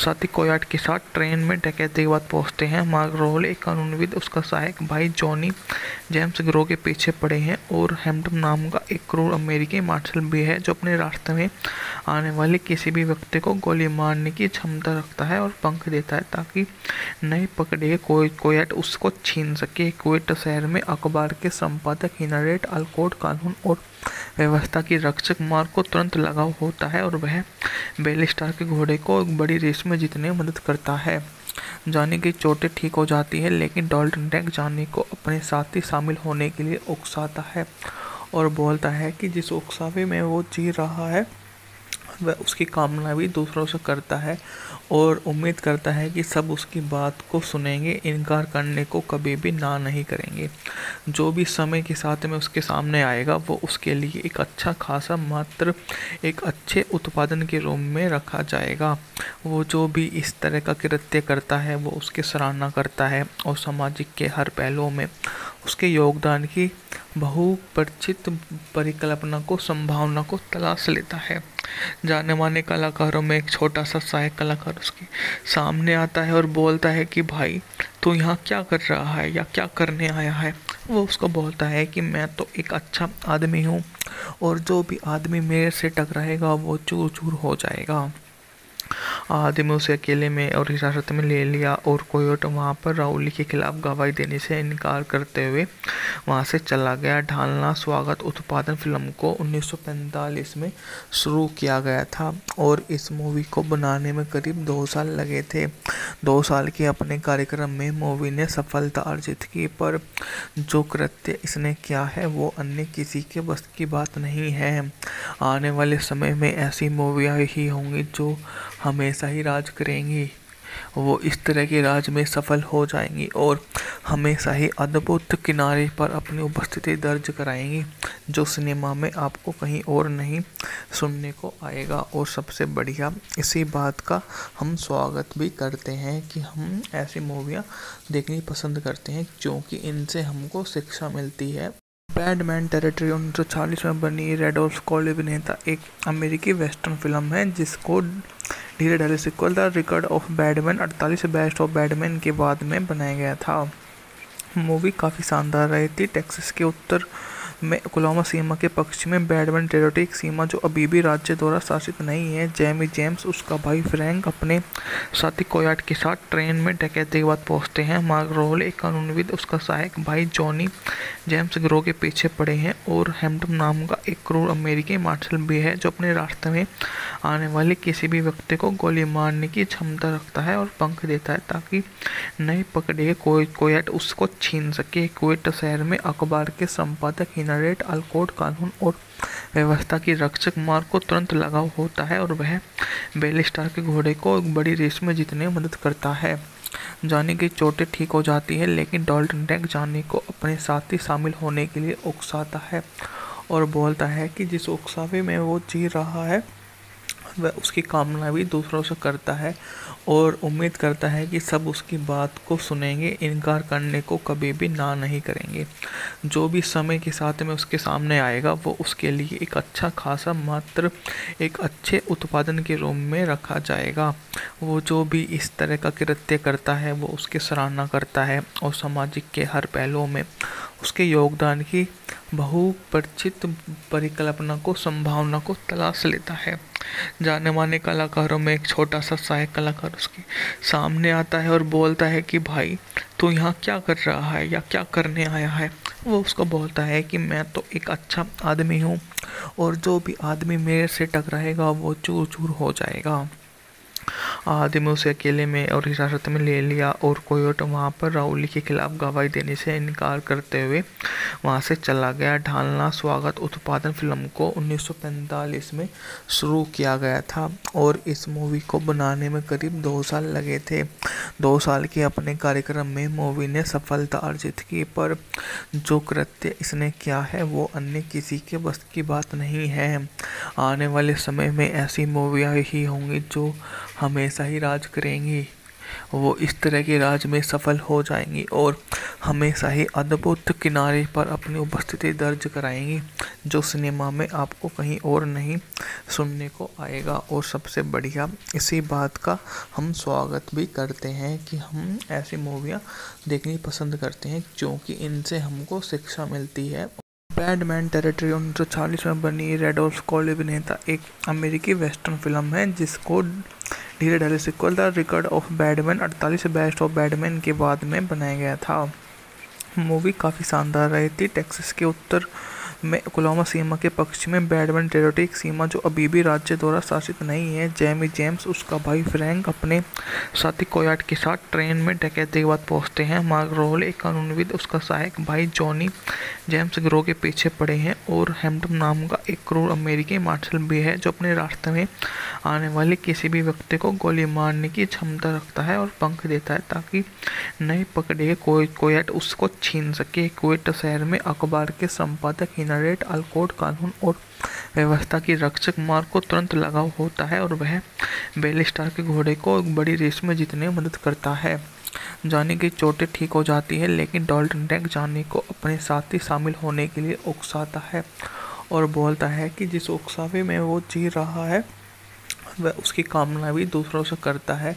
साथी कोयाट के साथ ट्रेन में डकैती के बाद पहुंचते हैं। मार्क रोल एक कानूनविद उसका सहायक भाई जॉनी जेम्स गिरोह के पीछे पड़े हैं और हैम्पटन नाम का एक क्रूर अमेरिकी मार्शल भी है जो अपने रास्ते में आने वाले किसी भी व्यक्ति को गोली मारने की क्षमता रखता है और पंख देता है ताकि नए पकड़े कोयट उसको छीन सके। कोयट शहर में अखबार के संपादक हिनरियट अल्कोट कानून और व्यवस्था की रक्षक मार्क को तुरंत लगाव होता है और वह बेलिस्टार के घोड़े को एक बड़ी रेस में जीतने में मदद करता है। जानी की चोटें ठीक हो जाती है, लेकिन डॉल्टन टैंक जानी को अपने साथी शामिल होने के लिए उकसाता है और बोलता है कि जिस उकसावे में वो जी रहा है वह उसकी कामना भी दूसरों से करता है और उम्मीद करता है कि सब उसकी बात को सुनेंगे, इनकार करने को कभी भी ना नहीं करेंगे। जो भी समय के साथ में उसके सामने आएगा वो उसके लिए एक अच्छा खासा मात्र एक अच्छे उत्पादन के रूप में रखा जाएगा। वो जो भी इस तरह का कृत्य करता है वो उसकी सराहना करता है और सामाजिक के हर पहलुओं में उसके योगदान की बहुपरिचित परिकल्पना को संभावना को तलाश लेता है। जाने माने कलाकारों में एक छोटा सा सहायक कलाकार उसके सामने आता है और बोलता है कि भाई तू यहाँ क्या कर रहा है या क्या करने आया है। वो उसको बोलता है कि मैं तो एक अच्छा आदमी हूँ और जो भी आदमी मेरे से टकराएगा वो चूर चूर हो जाएगा। आदमी उसे अकेले में और हिरासत में ले लिया और कोयोट वहां पर राउली के खिलाफ गवाही देने से इनकार करते हुए वहां से चला गया। ढालना स्वागत उत्पादन फिल्म को 1945 में शुरू किया गया था और इस मूवी को बनाने में करीब 2 साल लगे थे। 2 साल के अपने कार्यक्रम में मूवी ने सफलता अर्जित की, पर जो कृत्य इसने किया है वो अन्य किसी के बस की बात नहीं है। आने वाले समय में ऐसी मूवियाँ ही होंगी जो हमेशा ही राज करेंगी। वो इस तरह के राज में सफल हो जाएंगी और हमेशा ही अद्भुत किनारे पर अपनी उपस्थिति दर्ज कराएंगी, जो सिनेमा में आपको कहीं और नहीं सुनने को आएगा। और सबसे बढ़िया इसी बात का हम स्वागत भी करते हैं कि हम ऐसी मूवियाँ देखनी पसंद करते हैं, क्योंकि इनसे हमको शिक्षा मिलती है। बैडमैन टेरिटरी 1940 में बनी रेडोल्फ कॉली अभिनेता एक अमेरिकी वेस्टर्न फिल्म है जिसको धीरे धीरे sequel the record of Bradman 48 best of Bradman के बाद में बनाया गया था। मूवी काफ़ी शानदार रही थी। टेक्सास के उत्तर में ओक्लाहोमा सीमा के पश्चिम में बैडमैन टेरिटरी एक सीमा जो अभी भी राज्य द्वारा शासित नहीं है। जेमी जेम्स उसका भाई फ्रैंक अपने साथी कोयाट के साथ ट्रेन में डकैती के बाद पहुंचते हैं। मार्क रोल एक कानूनविद उसका सहायक भाई जॉनी जेम्स गिरोह के पीछे पड़े हैं और हैम्पटन नाम का एक क्रूर अमेरिकी मार्शल भी है जो अपने रास्ते में आने वाले किसी भी व्यक्ति को गोली मारने की क्षमता रखता है और पंख देता है ताकि नए पकड़े कोयट उसको छीन सके। कोयट शहर में अखबार के संपादक हिनरियट अल्कोट कानून और व्यवस्था की रक्षक मार्क को तुरंत लगाव होता है और वह बेलिस्टार के घोड़े को एक बड़ी रेस में जीतने में मदद करता है। जानी की चोटें ठीक हो जाती है, लेकिन डॉल्टन टैंक जानी को अपने साथी शामिल होने के लिए उकसाता है और बोलता है कि जिस उकसावे में वो जी रहा है वह उसकी कामना भी दूसरों से करता है और उम्मीद करता है कि सब उसकी बात को सुनेंगे, इनकार करने को कभी भी ना नहीं करेंगे। जो भी समय के साथ में उसके सामने आएगा वो उसके लिए एक अच्छा खासा मात्र एक अच्छे उत्पादन के रूप में रखा जाएगा। वो जो भी इस तरह का कृत्य करता है वो उसकी सराहना करता है और सामाजिक के हर पहलुओं में उसके योगदान की बहुपरिचित परिकल्पना को संभावना को तलाश लेता है। जाने माने कलाकारों में एक छोटा सा सहायक कलाकार उसके सामने आता है और बोलता है कि भाई तू यहाँ क्या कर रहा है या क्या करने आया है। वो उसको बोलता है कि मैं तो एक अच्छा आदमी हूँ और जो भी आदमी मेरे से टकराएगा वो चूर चूर हो जाएगा। आदमी उसे अकेले में और हिरासत में ले लिया और कोयोट वहाँ पर राउली के खिलाफ गवाही देने से इनकार करते हुए वहाँ से चला गया। ढालना स्वागत उत्पादन फिल्म को 1945 में शुरू किया गया था और इस मूवी को बनाने में करीब 2 साल लगे थे। 2 साल के अपने कार्यक्रम में मूवी ने सफलता अर्जित की, पर जो कृत्य इसने किया है वो अन्य किसी के बस की बात नहीं है। आने वाले समय में ऐसी मूवियाँ ही होंगी जो हमेशा ही राज करेंगी। वो इस तरह के राज में सफल हो जाएंगी और हमेशा ही अद्भुत किनारे पर अपनी उपस्थिति दर्ज कराएंगी, जो सिनेमा में आपको कहीं और नहीं सुनने को आएगा। और सबसे बढ़िया इसी बात का हम स्वागत भी करते हैं कि हम ऐसी मूवियाँ देखनी पसंद करते हैं क्योंकि इनसे हमको शिक्षा मिलती है। बैडमैन टेरिटरी 1940 में बनी रेडोल्फ कॉली अभिनेता एक अमेरिकी वेस्टर्न फिल्म है जिसको धीरे धीरे sequel the record of Bradman 48 best of Bradman के बाद में बनाया गया था। मूवी काफ़ी शानदार रही थी। टेक्सास के उत्तर में ओक्लाहोमा सीमा के पश्चिम में बैडमैन टेरिटरी एक सीमा जो अभी भी राज्य द्वारा शासित नहीं है। जेमी जेम्स उसका भाई फ्रैंक अपने साथी कोयाट के साथ ट्रेन में डकैती के बाद पहुंचते हैं। मार्क रोल एक कानूनविद उसका सहायक भाई जॉनी जेम्स गिरोह के पीछे पड़े हैं और हैम्पटन नाम का एक क्रूर अमेरिकी मार्शल भी है जो अपने रास्ते में आने वाले किसी भी व्यक्ति को गोली मारने की क्षमता रखता है और पंख देता है ताकि नहीं पकड़े कोयाट उसको छीन सके। कुवैत शहर में अखबार के संपादक हिनरियट अल्कोट कानून और व्यवस्था की रक्षक मार्क को तुरंत लगाव होता है और वह बेलिस्टार के घोड़े को एक बड़ी रेस में जीतने में मदद करता है। जानी की चोटें ठीक हो जाती है लेकिन डॉल्टन टैंक जानी को अपने साथ ही शामिल होने के लिए उकसाता है और बोलता है कि जिस उकसावे में वो जी रहा है वह उसकी कामना भी दूसरों से करता है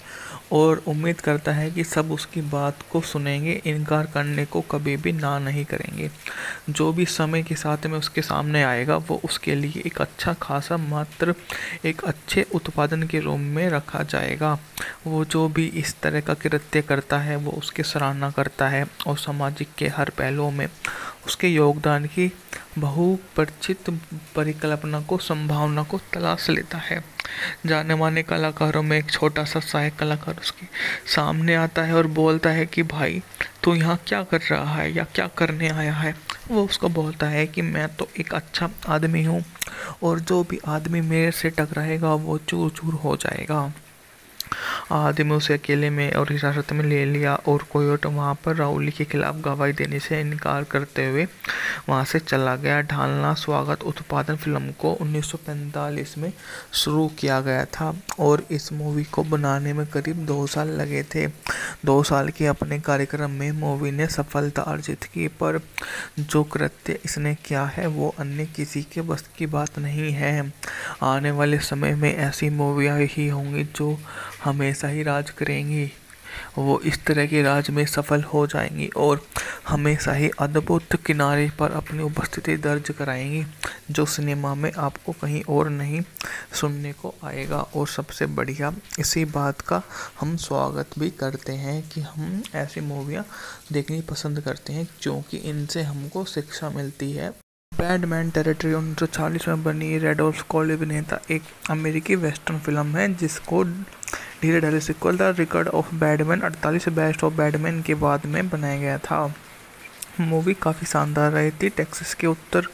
और उम्मीद करता है कि सब उसकी बात को सुनेंगे, इनकार करने को कभी भी ना नहीं करेंगे। जो भी समय के साथ में उसके सामने आएगा वो उसके लिए एक अच्छा खासा मात्र एक अच्छे उत्पादन के रूप में रखा जाएगा। वो जो भी इस तरह का कृत्य करता है वो उसकी सराहना करता है और सामाजिक के हर पहलुओं में उसके योगदान की बहुपरिचित परिकल्पना को संभावना को तलाश लेता है। जाने माने कलाकारों में एक छोटा सा सहायक कलाकार उसके सामने आता है और बोलता है कि भाई तू यहाँ क्या कर रहा है या क्या करने आया है। वो उसको बोलता है कि मैं तो एक अच्छा आदमी हूँ और जो भी आदमी मेरे से टकराएगा वो चूर चूर हो जाएगा। आदमी उसे अकेले में और हिरासत में ले लिया और कोयोट वहाँ पर राउली के खिलाफ गवाही देने से इनकार करते हुए वहाँ से चला गया। ढालना स्वागत उत्पादन फिल्म को 1945 में शुरू किया गया था और इस मूवी को बनाने में करीब 2 साल लगे थे। 2 साल के अपने कार्यक्रम में मूवी ने सफलता अर्जित की, पर जो कृत्य इसने किया है वो अन्य किसी के बस की बात नहीं है। आने वाले समय में ऐसी मूवियाँ ही होंगी जो हमेशा ही राज करेंगी। वो इस तरह के राज में सफल हो जाएंगी और हमेशा ही अद्भुत किनारे पर अपनी उपस्थिति दर्ज कराएंगी, जो सिनेमा में आपको कहीं और नहीं सुनने को आएगा। और सबसे बढ़िया इसी बात का हम स्वागत भी करते हैं कि हम ऐसी मूवियाँ देखनी पसंद करते हैं क्योंकि इनसे हमको शिक्षा मिलती है। बैडमैन टेरिटरी 1940 में बनी रेडोल्फ कॉली अभिनेता एक अमेरिकी वेस्टर्न फिल्म है जिसको धीरे धीरे sequel the record of Bradman 48 best of Bradman के बाद में बनाया गया था। मूवी काफ़ी शानदार रही थी। टेक्सास के उत्तर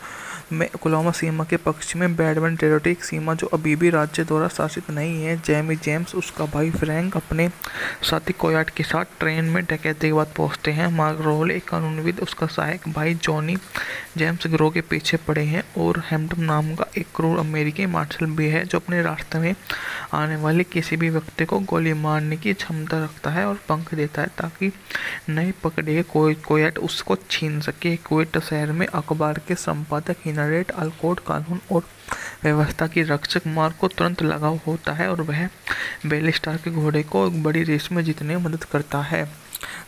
में ओक्लाहोमा सीमा के पश्चिम में बैडमैन टेरिटरी, एक सीमा जो अभी भी राज्य द्वारा शासित नहीं है। जेमी जेम्स, उसका भाई फ्रैंक अपने साथी कोयाट के साथ ट्रेन में डकैती के बाद पहुंचते हैं। मार्क रोल, एक कानूनविद, उसका सहायक भाई जॉनी जेम्स गिरोह के पीछे पड़े हैं और हैम्पटन नाम का एक क्रूर अमेरिकी मार्शल भी है जो अपने रास्ते में आने वाले किसी भी व्यक्ति को गोली मारने की क्षमता रखता है और पंख देता है ताकि नहीं पकड़े कोयाट उसको छीन सके। कुवैत शहर में अखबार के संपादक हिनरियट अल्कोट कानून और व्यवस्था की रक्षक मार्क को तुरंत लगाव होता है और वह बेलिस्टार के घोड़े को एक बड़ी रेस में जीतने में मदद करता है।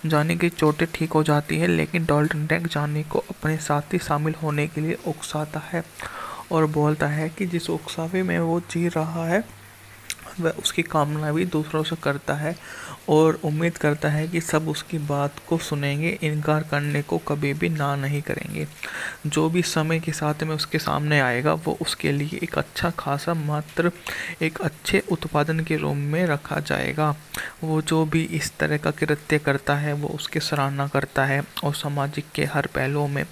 जानी की चोटें ठीक हो जाती है लेकिन डाल्टन टैंक जानी को अपने साथ ही शामिल होने के लिए उकसाता है और बोलता है कि जिस उकसावे में वो जी रहा है वह उसकी कामना भी दूसरों से करता है और उम्मीद करता है कि सब उसकी बात को सुनेंगे, इनकार करने को कभी भी ना नहीं करेंगे। जो भी समय के साथ में उसके सामने आएगा वो उसके लिए एक अच्छा खासा मात्र एक अच्छे उत्पादन के रूप में रखा जाएगा। वो जो भी इस तरह का कृत्य करता है वो उसकी सराहना करता है और सामाजिक के हर पहलुओं में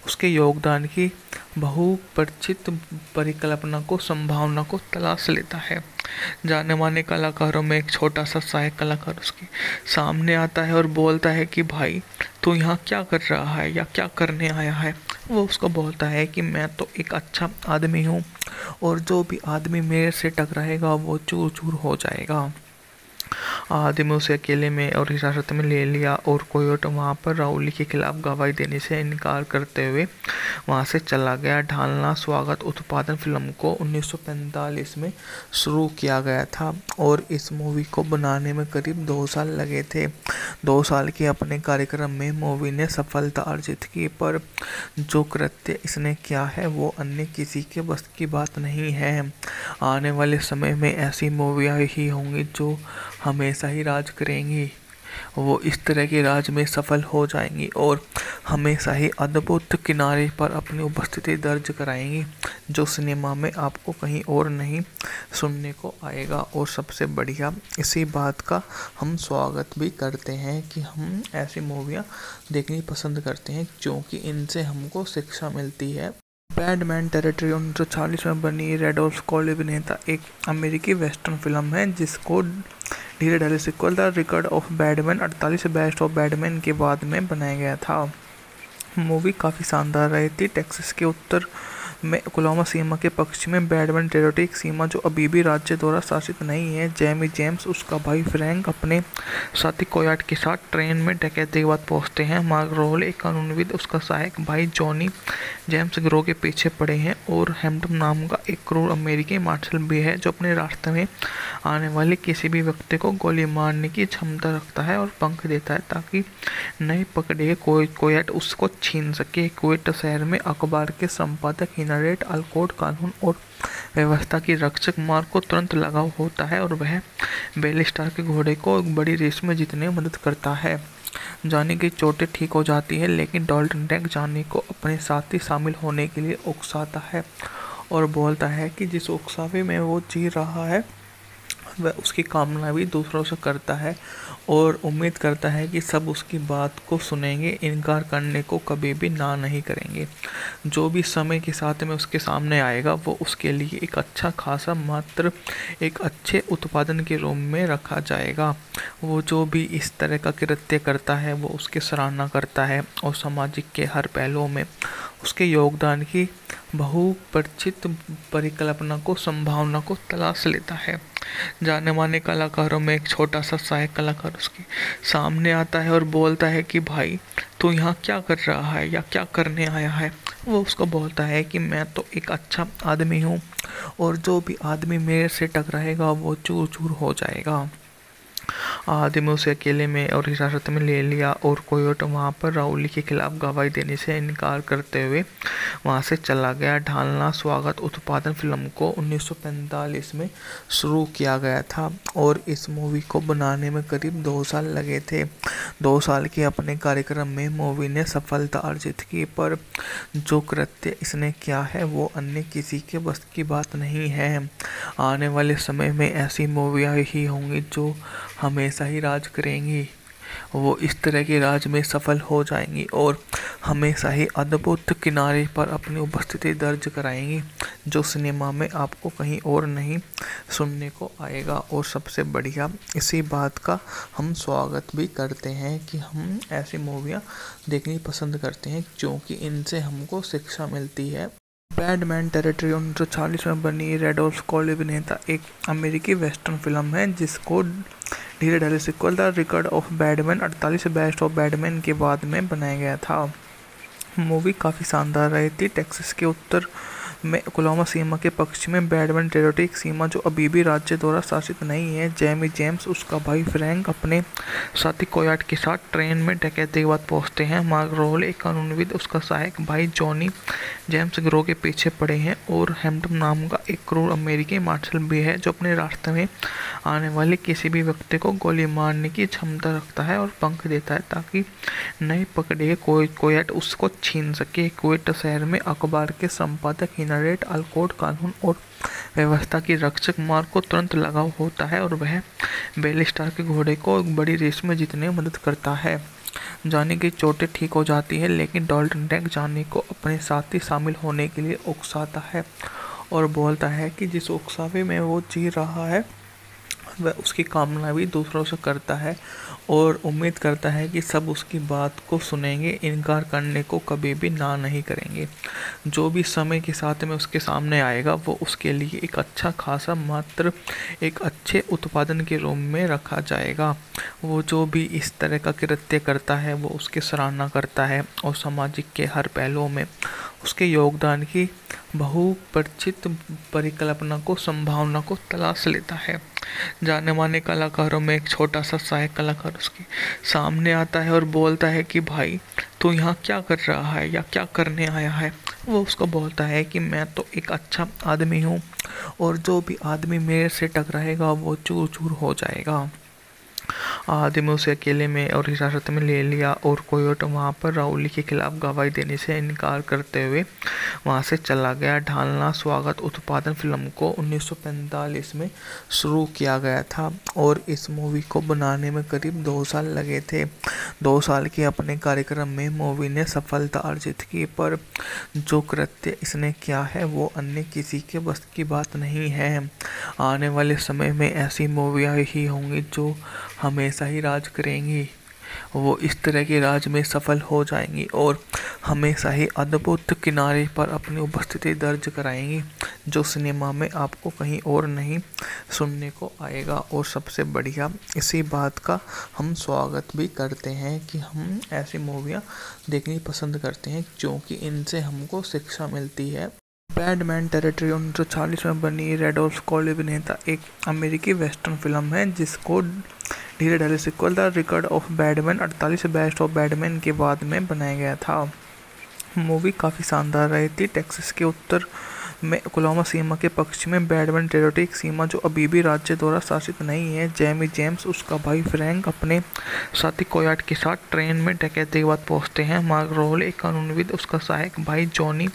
उसके योगदान की बहुपरिचित परिकल्पना को संभावना को तलाश लेता है। जाने माने कलाकारों में एक छोटा सा सहायक कलाकार उसके सामने आता है और बोलता है कि भाई तू यहाँ क्या कर रहा है या क्या करने आया है। वो उसको बोलता है कि मैं तो एक अच्छा आदमी हूँ और जो भी आदमी मेरे से टकराएगा वो चूर चूर हो जाएगा। आदमी उसे अकेले में और हिरासत में ले लिया और कोयोट वहाँ पर राउली के खिलाफ गवाही देने से इनकार करते हुए वहाँ से चला गया। ढालना स्वागत उत्पादन फिल्म को 1945 में शुरू किया गया था और इस मूवी को बनाने में करीब 2 साल लगे थे। 2 साल के अपने कार्यक्रम में मूवी ने सफलता अर्जित की, पर जो कृत्य इसने किया है वो अन्य किसी के बस की बात नहीं है। आने वाले समय में ऐसी मूवियाँ ही होंगी जो हमेशा ही राज करेंगी। वो इस तरह के राज में सफल हो जाएंगी और हमेशा ही अद्भुत किनारे पर अपनी उपस्थिति दर्ज कराएंगी जो सिनेमा में आपको कहीं और नहीं सुनने को आएगा। और सबसे बढ़िया इसी बात का हम स्वागत भी करते हैं कि हम ऐसी मूवियाँ देखनी पसंद करते हैं क्योंकि इनसे हमको शिक्षा मिलती है। बैडमैन टेरिटरी 1940 में बनी रेडोल्फ कॉल अभिनेता एक अमेरिकी वेस्टर्न फिल्म है जिसको धीरे धीरे sequel the record of Bradman 48 best of Bradman के बाद में बनाया गया था। मूवी काफ़ी शानदार रही थी। टेक्सास के उत्तर में ओक्लाहोमा सीमा के पश्चिम में बैडमैन टेरिटरी, एक सीमा जो अभी भी राज्य द्वारा शासित नहीं है। जेमी जेम्स, उसका भाई फ्रैंक अपने साथी कोयाट के साथ ट्रेन में डकैती के बाद पहुंचते हैं। मार्क रोल, एक कानूनविद, उसका सहायक भाई जॉनी जेम्स गिरोह के पीछे पड़े हैं और हैम्पटन नाम का एक क्रूर अमेरिकी मार्शल भी है जो अपने रास्ते में आने वाले किसी भी व्यक्ति को गोली मारने की क्षमता रखता है और पंख देता है ताकि नहीं पकड़े कोयाट उसको छीन सके। कुवैत शहर में अखबार के संपादक हिनरियट अल्कोट कानून और व्यवस्था की रक्षक मार्क को तुरंत लगाव होता है और वह बेलिस्टार के घोड़े को एक बड़ी रेस में जीतने में मदद करता है। जानी की चोटें ठीक हो जाती है लेकिन डाल्टन टैंक जानी को अपने साथ ही शामिल होने के लिए उकसाता है और बोलता है कि जिस उकसावे में वो जी रहा है वह उसकी कामना भी दूसरों से करता है और उम्मीद करता है कि सब उसकी बात को सुनेंगे, इनकार करने को कभी भी ना नहीं करेंगे। जो भी समय के साथ में उसके सामने आएगा वो उसके लिए एक अच्छा खासा मात्र एक अच्छे उत्पादन के रूप में रखा जाएगा। वो जो भी इस तरह का कृत्य करता है वो उसकी सराहना करता है और सामाजिक के हर पहलुओं में उसके योगदान की बहुपरिचित परिकल्पना को संभावना को तलाश लेता है। जाने माने कलाकारों में एक छोटा सा सहायक कलाकार उसके सामने आता है और बोलता है कि भाई तू यहाँ क्या कर रहा है या क्या करने आया है। वो उसको बोलता है कि मैं तो एक अच्छा आदमी हूँ और जो भी आदमी मेरे से टकराएगा वो चूर चूर हो जाएगा। आदमी उसे अकेले में और हिरासत में ले लिया और कोयोट वहाँ पर राउली के खिलाफ गवाही देने से इनकार करते हुए वहाँ से चला गया। ढालना स्वागत उत्पादन फिल्म को 1945 में शुरू किया गया था और इस मूवी को बनाने में करीब 2 साल लगे थे। 2 साल के अपने कार्यक्रम में मूवी ने सफलता अर्जित की, पर जो कृत्य इसने किया है वो अन्य किसी के बस की बात नहीं है। आने वाले समय में ऐसी मूवियाँ ही होंगी जो हमेशा ही राज करेंगी। वो इस तरह के राज में सफल हो जाएंगी और हमेशा ही अद्भुत किनारे पर अपनी उपस्थिति दर्ज कराएंगी, जो सिनेमा में आपको कहीं और नहीं सुनने को आएगा। और सबसे बढ़िया इसी बात का हम स्वागत भी करते हैं कि हम ऐसी मूवियाँ देखनी पसंद करते हैं, क्योंकि इनसे हमको शिक्षा मिलती है। बैडमैन टेरिटरी 1940 में बनी रेडोल्फ कॉल अभिनेता एक अमेरिकी वेस्टर्न फिल्म है, जिसको धीरे धीरे sequel the record of Bradman 48 best of Bradman के बाद में बनाया गया था। मूवी काफ़ी शानदार रही थी। टेक्सास के उत्तर में ओक्लाहोमा सीमा के पश्चिम में बैडमैन टेरिटरी एक सीमा जो अभी भी राज्य द्वारा शासित नहीं है। जेमी जेम्स, उसका भाई फ्रैंक अपने साथी कोयाट के साथ ट्रेन में डकैती के बाद पहुंचते हैं। मार्क रोल, एक कानूनविद, उसका सहायक भाई जॉनी जेम्स गिरोह के पीछे पड़े हैं। और हैम्पटन नाम का एक क्रूर अमेरिकी मार्शल भी है, जो अपने रास्ते में आने वाले किसी भी व्यक्ति को गोली मारने की क्षमता रखता है और पंख देता है, ताकि नए पकड़े कोयाट उसको छीन सके। कुवैत शहर में अखबार के संपादक हिनरियट अल्कोट कानून और व्यवस्था की रक्षक मार्क को तुरंत लगाव होता है और वह बेलिस्टार के घोड़े को एक बड़ी रेस में जीतने में मदद करता है। जानी की चोटें ठीक हो जाती है, लेकिन डॉल्टन टैंक जानी को अपने साथ ही शामिल होने के लिए उकसाता है और बोलता है कि जिस उकसावे में वो जी रहा है वह उसकी कामना भी दूसरों से करता है और उम्मीद करता है कि सब उसकी बात को सुनेंगे, इनकार करने को कभी भी ना नहीं करेंगे। जो भी समय के साथ में उसके सामने आएगा वो उसके लिए एक अच्छा खासा मात्र एक अच्छे उत्पादन के रूप में रखा जाएगा। वो जो भी इस तरह का कृत्य करता है वो उसकी सराहना करता है और सामाजिक के हर पहलुओं में उसके योगदान की बहुपरिचित परिकल्पना को संभावना को तलाश लेता है। जाने माने कलाकारों में एक छोटा सा सहायक कलाकार उसके सामने आता है और बोलता है कि भाई तू यहाँ क्या कर रहा है या क्या करने आया है। वो उसको बोलता है कि मैं तो एक अच्छा आदमी हूँ और जो भी आदमी मेरे से टकराएगा वो चूर चूर हो जाएगा। आदमी उसे अकेले में और हिरासत में ले लिया और कोयोट वहाँ पर राउली के खिलाफ गवाही देने से इनकार करते हुए वहाँ से चला गया। ढालना स्वागत उत्पादन फिल्म को 1945 में शुरू किया गया था और इस मूवी को बनाने में करीब 2 साल लगे थे। 2 साल के अपने कार्यक्रम में मूवी ने सफलता अर्जित की, पर जो कृत्य इसने किया है वो अन्य किसी के बस की बात नहीं है। आने वाले समय में ऐसी मूवियाँ ही होंगी जो हमेशा ही राज करेंगी। वो इस तरह के राज में सफल हो जाएंगी और हमेशा ही अद्भुत किनारे पर अपनी उपस्थिति दर्ज कराएंगी, जो सिनेमा में आपको कहीं और नहीं सुनने को आएगा। और सबसे बढ़िया इसी बात का हम स्वागत भी करते हैं कि हम ऐसी मूवियाँ देखनी पसंद करते हैं, क्योंकि इनसे हमको शिक्षा मिलती है। बैडमैन टेरिटरी 1940 में बनी रेडोल्फ कॉल अभिनेता एक अमेरिकी वेस्टर्न फिल्म है, जिसको धीरे धीरे sequel the record of Bradman 48 best of Bradman के बाद में बनाया गया था। मूवी काफ़ी शानदार रही थी। टेक्सास के उत्तर में ओक्लाहोमा सीमा के पश्चिम में बैडमैन टेरिटरी एक सीमा जो अभी भी राज्य द्वारा शासित नहीं है। जेमी जेम्स, उसका भाई फ्रैंक अपने साथी कोयाट के साथ ट्रेन में डकैती के बाद पहुंचते हैं। मार्क रोल, एक कानूनविद, उसका सहायक भाई जॉनी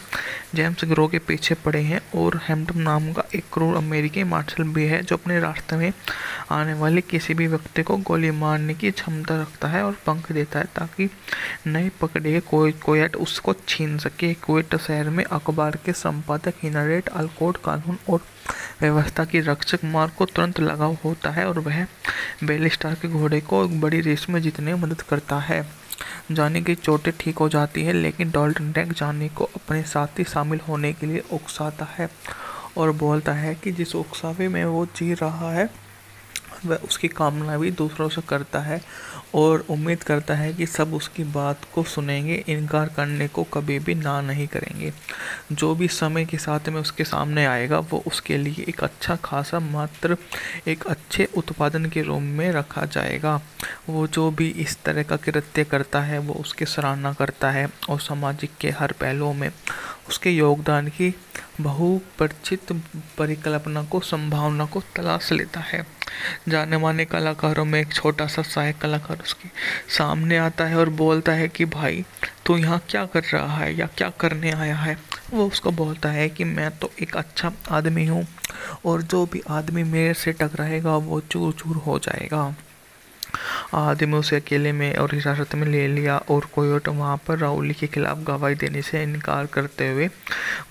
जेम्स गिरोह के पीछे पड़े हैं। और हैम्पटन नाम का एक क्रूर अमेरिकी मार्शल भी है, जो अपने रास्ते में आने वाले किसी भी व्यक्ति को गोली मारने की क्षमता रखता है और पंख देता है, ताकि नए पकड़े कोयाट उसको छीन सके। कुवैत शहर में अखबार के संपादक हिनरियट अल्कोट कानून और व्यवस्था की रक्षक मार्क को तुरंत लगाव होता है और वह बेलिस्टार के घोड़े को एक बड़ी रेस में जीतने में मदद करता है। जानी की चोटें ठीक हो जाती है, लेकिन डॉल्टन टैंक जानी को अपने साथ ही शामिल होने के लिए उकसाता है और बोलता है कि जिस उकसावे में वो जी रहा है वह उसकी कामना भी दूसरों से करता है और उम्मीद करता है कि सब उसकी बात को सुनेंगे, इनकार करने को कभी भी ना नहीं करेंगे। जो भी समय के साथ में उसके सामने आएगा वो उसके लिए एक अच्छा खासा मात्र एक अच्छे उत्पादन के रूप में रखा जाएगा। वो जो भी इस तरह का कृत्य करता है वो उसकी सराहना करता है और सामाजिक के हर पहलुओं में उसके योगदान की बहुपरिचित परिकल्पना को संभावना को तलाश लेता है। जाने माने कलाकारों में एक छोटा सा सहायक कलाकार उसके सामने आता है और बोलता है कि भाई तू यहाँ क्या कर रहा है या क्या करने आया है। वो उसको बोलता है कि मैं तो एक अच्छा आदमी हूँ और जो भी आदमी मेरे से टकराएगा वो चूर चूर हो जाएगा। आदमी उसे अकेले में और हिरासत में ले लिया और कोयोट वहां पर राउली के खिलाफ गवाही देने से इनकार करते हुए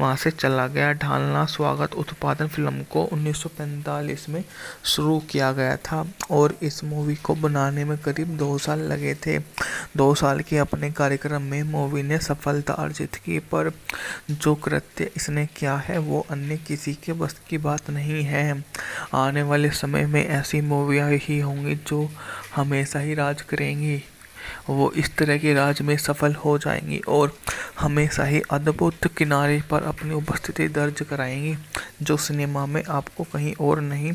वहां से चला गया। ढालना स्वागत उत्पादन फिल्म को 1945 में शुरू किया गया था और इस मूवी को बनाने में करीब 2 साल लगे थे। 2 साल के अपने कार्यक्रम में मूवी ने सफलता अर्जित की, पर जो कृत्य इसने किया है वो अन्य किसी के बस की बात नहीं है। आने वाले समय में ऐसी मूवियाँ ही होंगी जो हमेशा ही राज करेंगी। वो इस तरह के राज में सफल हो जाएंगी और हमेशा ही अद्भुत किनारे पर अपनी उपस्थिति दर्ज कराएंगी, जो सिनेमा में आपको कहीं और नहीं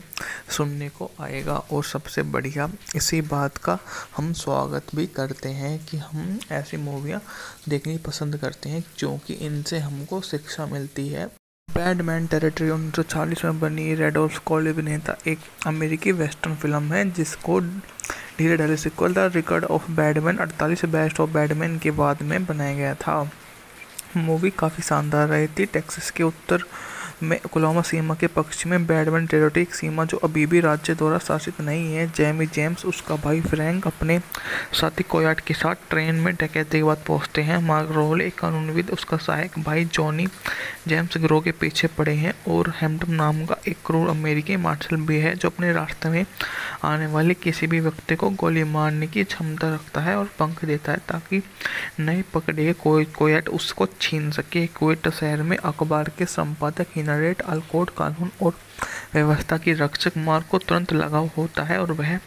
सुनने को आएगा। और सबसे बढ़िया इसी बात का हम स्वागत भी करते हैं कि हम ऐसी मूवियाँ देखनी पसंद करते हैं, क्योंकि इनसे हमको शिक्षा मिलती है। बैडमैन टेरिटरी 1940 में बनी रेडोल्फ कॉली अभिनेता एक अमेरिकी वेस्टर्न फिल्म है जिसको धीरे धीरे sequel the record of Bradman 48 best of Bradman के बाद में बनाया गया था। मूवी काफ़ी शानदार रही थी। टेक्सास के उत्तर में ओक्लाहोमा सीमा के पश्चिम में बैडमैन टेरिटरी एक सीमा जो अभी भी राज्य द्वारा शासित नहीं है। जेमी जेम्स उसका भाई फ्रैंक अपने साथी कोयाट के साथ ट्रेन में डकैती के बाद पहुंचते हैं। मार्क रोल एक कानूनविद उसका सहायक भाई जॉनी जेम्स गिरोह के पीछे पड़े हैं और हैम्पटन नाम का एक क्रूर अमेरिकी मार्शल भी है जो अपने रास्ते में आने वाले किसी भी व्यक्ति को गोली मारने की क्षमता रखता है और पंख देता है ताकि नए पकड़े कोयट उसको छीन सके। कुवैत शहर में अखबार के संपादक हिनरियट अल्कोट कानून और व्यवस्था की रक्षक मार्क को तुरंत लगाव होता है और वह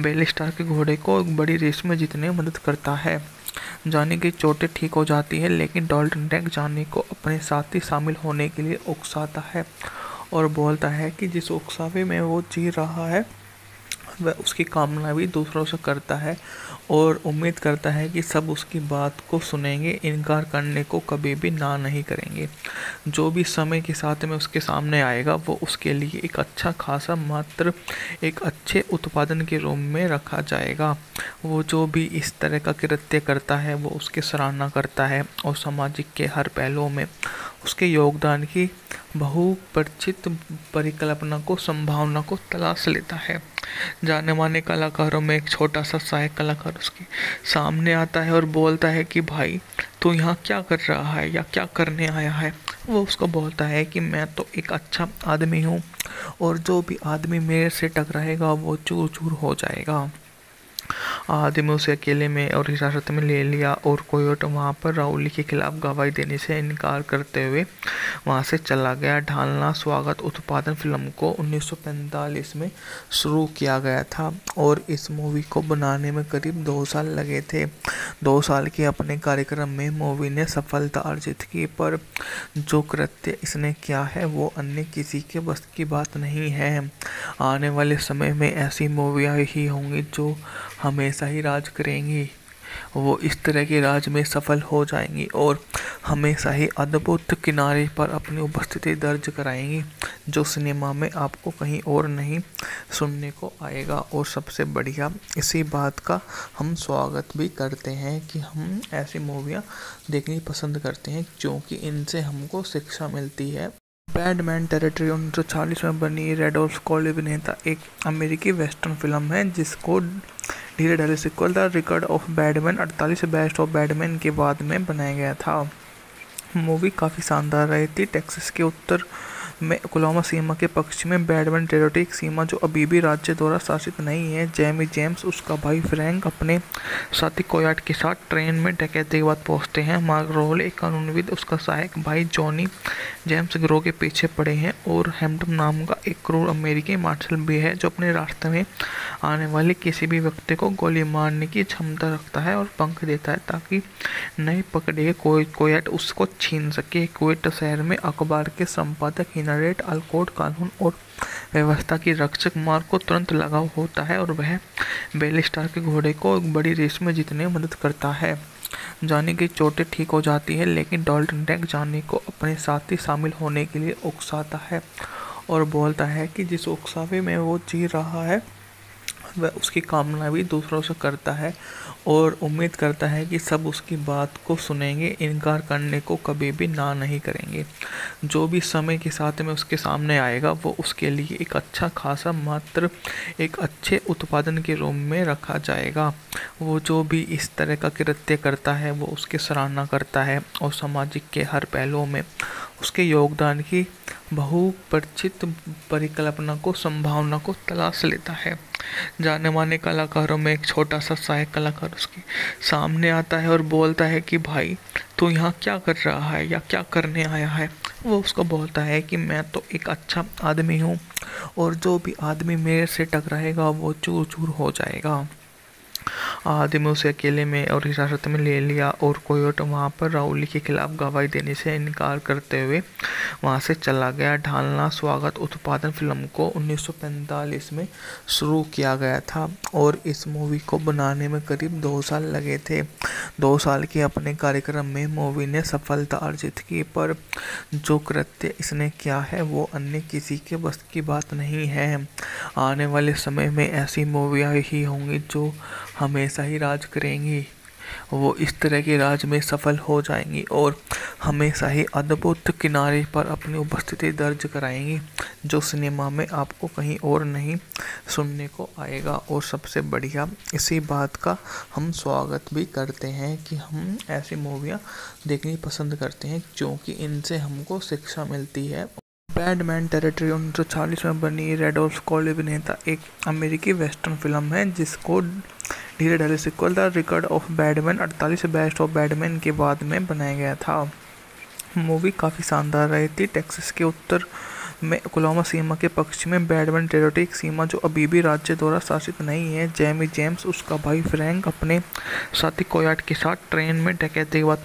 बेलिस्टार के घोड़े को एक बड़ी रेस में जीतने में मदद करता है। जानी की चोटें ठीक हो जाती है, लेकिन डॉल्टन टैंक जानी को अपने साथी शामिल होने के लिए उकसाता है और बोलता है कि जिस उकसावे में वो जी रहा है वह उसकी कामना भी दूसरों से करता है और उम्मीद करता है कि सब उसकी बात को सुनेंगे, इनकार करने को कभी भी ना नहीं करेंगे। जो भी समय के साथ में उसके सामने आएगा वो उसके लिए एक अच्छा खासा मात्र एक अच्छे उत्पादन के रूप में रखा जाएगा। वो जो भी इस तरह का कृत्य करता है वो उसकी सराहना करता है और सामाजिक के हर पहलुओं में उसके योगदान की बहुपरिचित परिकल्पना को संभावना को तलाश लेता है। जाने माने कलाकारों में एक छोटा सा सहायक कलाकार उसके सामने आता है और बोलता है कि भाई तू यहाँ क्या कर रहा है या क्या करने आया है। वो उसको बोलता है कि मैं तो एक अच्छा आदमी हूँ और जो भी आदमी मेरे से टकराएगा वो चूर चूर हो जाएगा। आदमी उसे अकेले में और हिरासत में ले लिया और कोयोट वहां पर राउली के खिलाफ गवाही देने से इनकार करते हुए वहां से चला गया। ढालना स्वागत उत्पादन फिल्म को 1945 में शुरू किया गया था और इस मूवी को बनाने में करीब 2 साल लगे थे। 2 साल के अपने कार्यक्रम में मूवी ने सफलता अर्जित की, पर जो कृत्य इसने किया है वो अन्य किसी के बस की बात नहीं है। आने वाले समय में ऐसी मूवियाँ ही होंगी जो हमेशा ही राज करेंगी। वो इस तरह के राज में सफल हो जाएंगी और हमेशा ही अद्भुत किनारे पर अपनी उपस्थिति दर्ज कराएंगी, जो सिनेमा में आपको कहीं और नहीं सुनने को आएगा। और सबसे बढ़िया इसी बात का हम स्वागत भी करते हैं कि हम ऐसी मूवियाँ देखनी पसंद करते हैं, क्योंकि इनसे हमको शिक्षा मिलती है। बैडमैन टेरिटरी 1940 में बनी रेडोल्फ कॉली अभिनेता एक अमेरिकी वेस्टर्न फिल्म है जिसको धीरे धीरे sequel the record of Bradman 48 best of Bradman के बाद में बनाया गया था। मूवी काफ़ी शानदार रही थी। टेक्सास के उत्तर में ओक्लाहोमा सीमा के पश्चिम में बैडमैन टेरिटरी एक सीमा जो अभी भी राज्य द्वारा शासित नहीं है। जेमी जेम्स उसका भाई फ्रैंक अपने साथी कोयाट के साथ ट्रेन में डकैती के बाद पहुंचते हैं। मार्क रोल एक कानूनविद उसका सहायक भाई जॉनी जेम्स गिरोह के पीछे पड़े हैं और हैम्पटन नाम का एक क्रूर अमेरिकी मार्शल भी है जो अपने रास्ते में आने वाले किसी भी व्यक्ति को गोली मारने की क्षमता रखता है और पंख देता है ताकि नए पकड़े कोयट उसको छीन सके। कुवैत शहर में अखबार के संपादक हिनरियट अल्कोट कानून और व्यवस्था की रक्षक मार्क को तुरंत लगाव होता है और वह बेलिस्टार के घोड़े को एक बड़ी रेस में जीतने में मदद करता है। जानी की चोटें ठीक हो जाती है, लेकिन डॉल्टन टैंक जानी को अपने साथी शामिल होने के लिए उकसाता है और बोलता है कि जिस उकसावे में वो जी रहा है वह उसकी कामना भी दूसरों से करता है और उम्मीद करता है कि सब उसकी बात को सुनेंगे, इनकार करने को कभी भी ना नहीं करेंगे। जो भी समय के साथ में उसके सामने आएगा वो उसके लिए एक अच्छा खासा मात्र एक अच्छे उत्पादन के रूप में रखा जाएगा। वो जो भी इस तरह का कृत्य करता है वो उसकी सराहना करता है और सामाजिक के हर पहलुओं में उसके योगदान की बहुपरिचित परिकल्पना को संभावना को तलाश लेता है। जाने माने कलाकारों में एक छोटा सा सहायक कलाकार उसके सामने आता है और बोलता है कि भाई तू यहाँ क्या कर रहा है या क्या करने आया है। वो उसको बोलता है कि मैं तो एक अच्छा आदमी हूँ और जो भी आदमी मेरे से टकराएगा वो चूर चूर हो जाएगा। आदमी उसे अकेले में और हिरासत में ले लिया और कोयोट वहाँ पर राउली के खिलाफ गवाही देने से इनकार करते हुए वहाँ से चला गया। ढालना स्वागत उत्पादन फिल्म को 1945 में शुरू किया गया था और इस मूवी को बनाने में करीब 2 साल लगे थे। 2 साल के अपने कार्यक्रम में मूवी ने सफलता अर्जित की, पर जो कृत्य इसने किया है वो अन्य किसी के बस की बात नहीं है। आने वाले समय में ऐसी मूवियाँ ही होंगी जो हमेशा ही राज करेंगी। वो इस तरह के राज में सफल हो जाएंगी और हमेशा ही अद्भुत किनारे पर अपनी उपस्थिति दर्ज कराएंगी, जो सिनेमा में आपको कहीं और नहीं सुनने को आएगा। और सबसे बढ़िया इसी बात का हम स्वागत भी करते हैं कि हम ऐसी मूवियाँ देखनी पसंद करते हैं क्योंकि इनसे हमको शिक्षा मिलती है। बैडमैन टेरिटरी 1940 में बनी रैडोल्फ कॉली अभिनेता एक अमेरिकी वेस्टर्न फिल्म है जिसको धीरे धीरे sequel the record of Bradman 48 best of Bradman के बाद में बनाया गया था। मूवी काफ़ी शानदार रही थी। टेक्सास के उत्तर में ओक्लाहोमा सीमा के पश्चिम में बैडमैन टेरिटरी एक सीमा जो अभी भी राज्य द्वारा शासित नहीं है। जेमी जेम्स उसका भाई फ्रैंक अपने साथी कोयाट के साथ ट्रेन में डकैती के बाद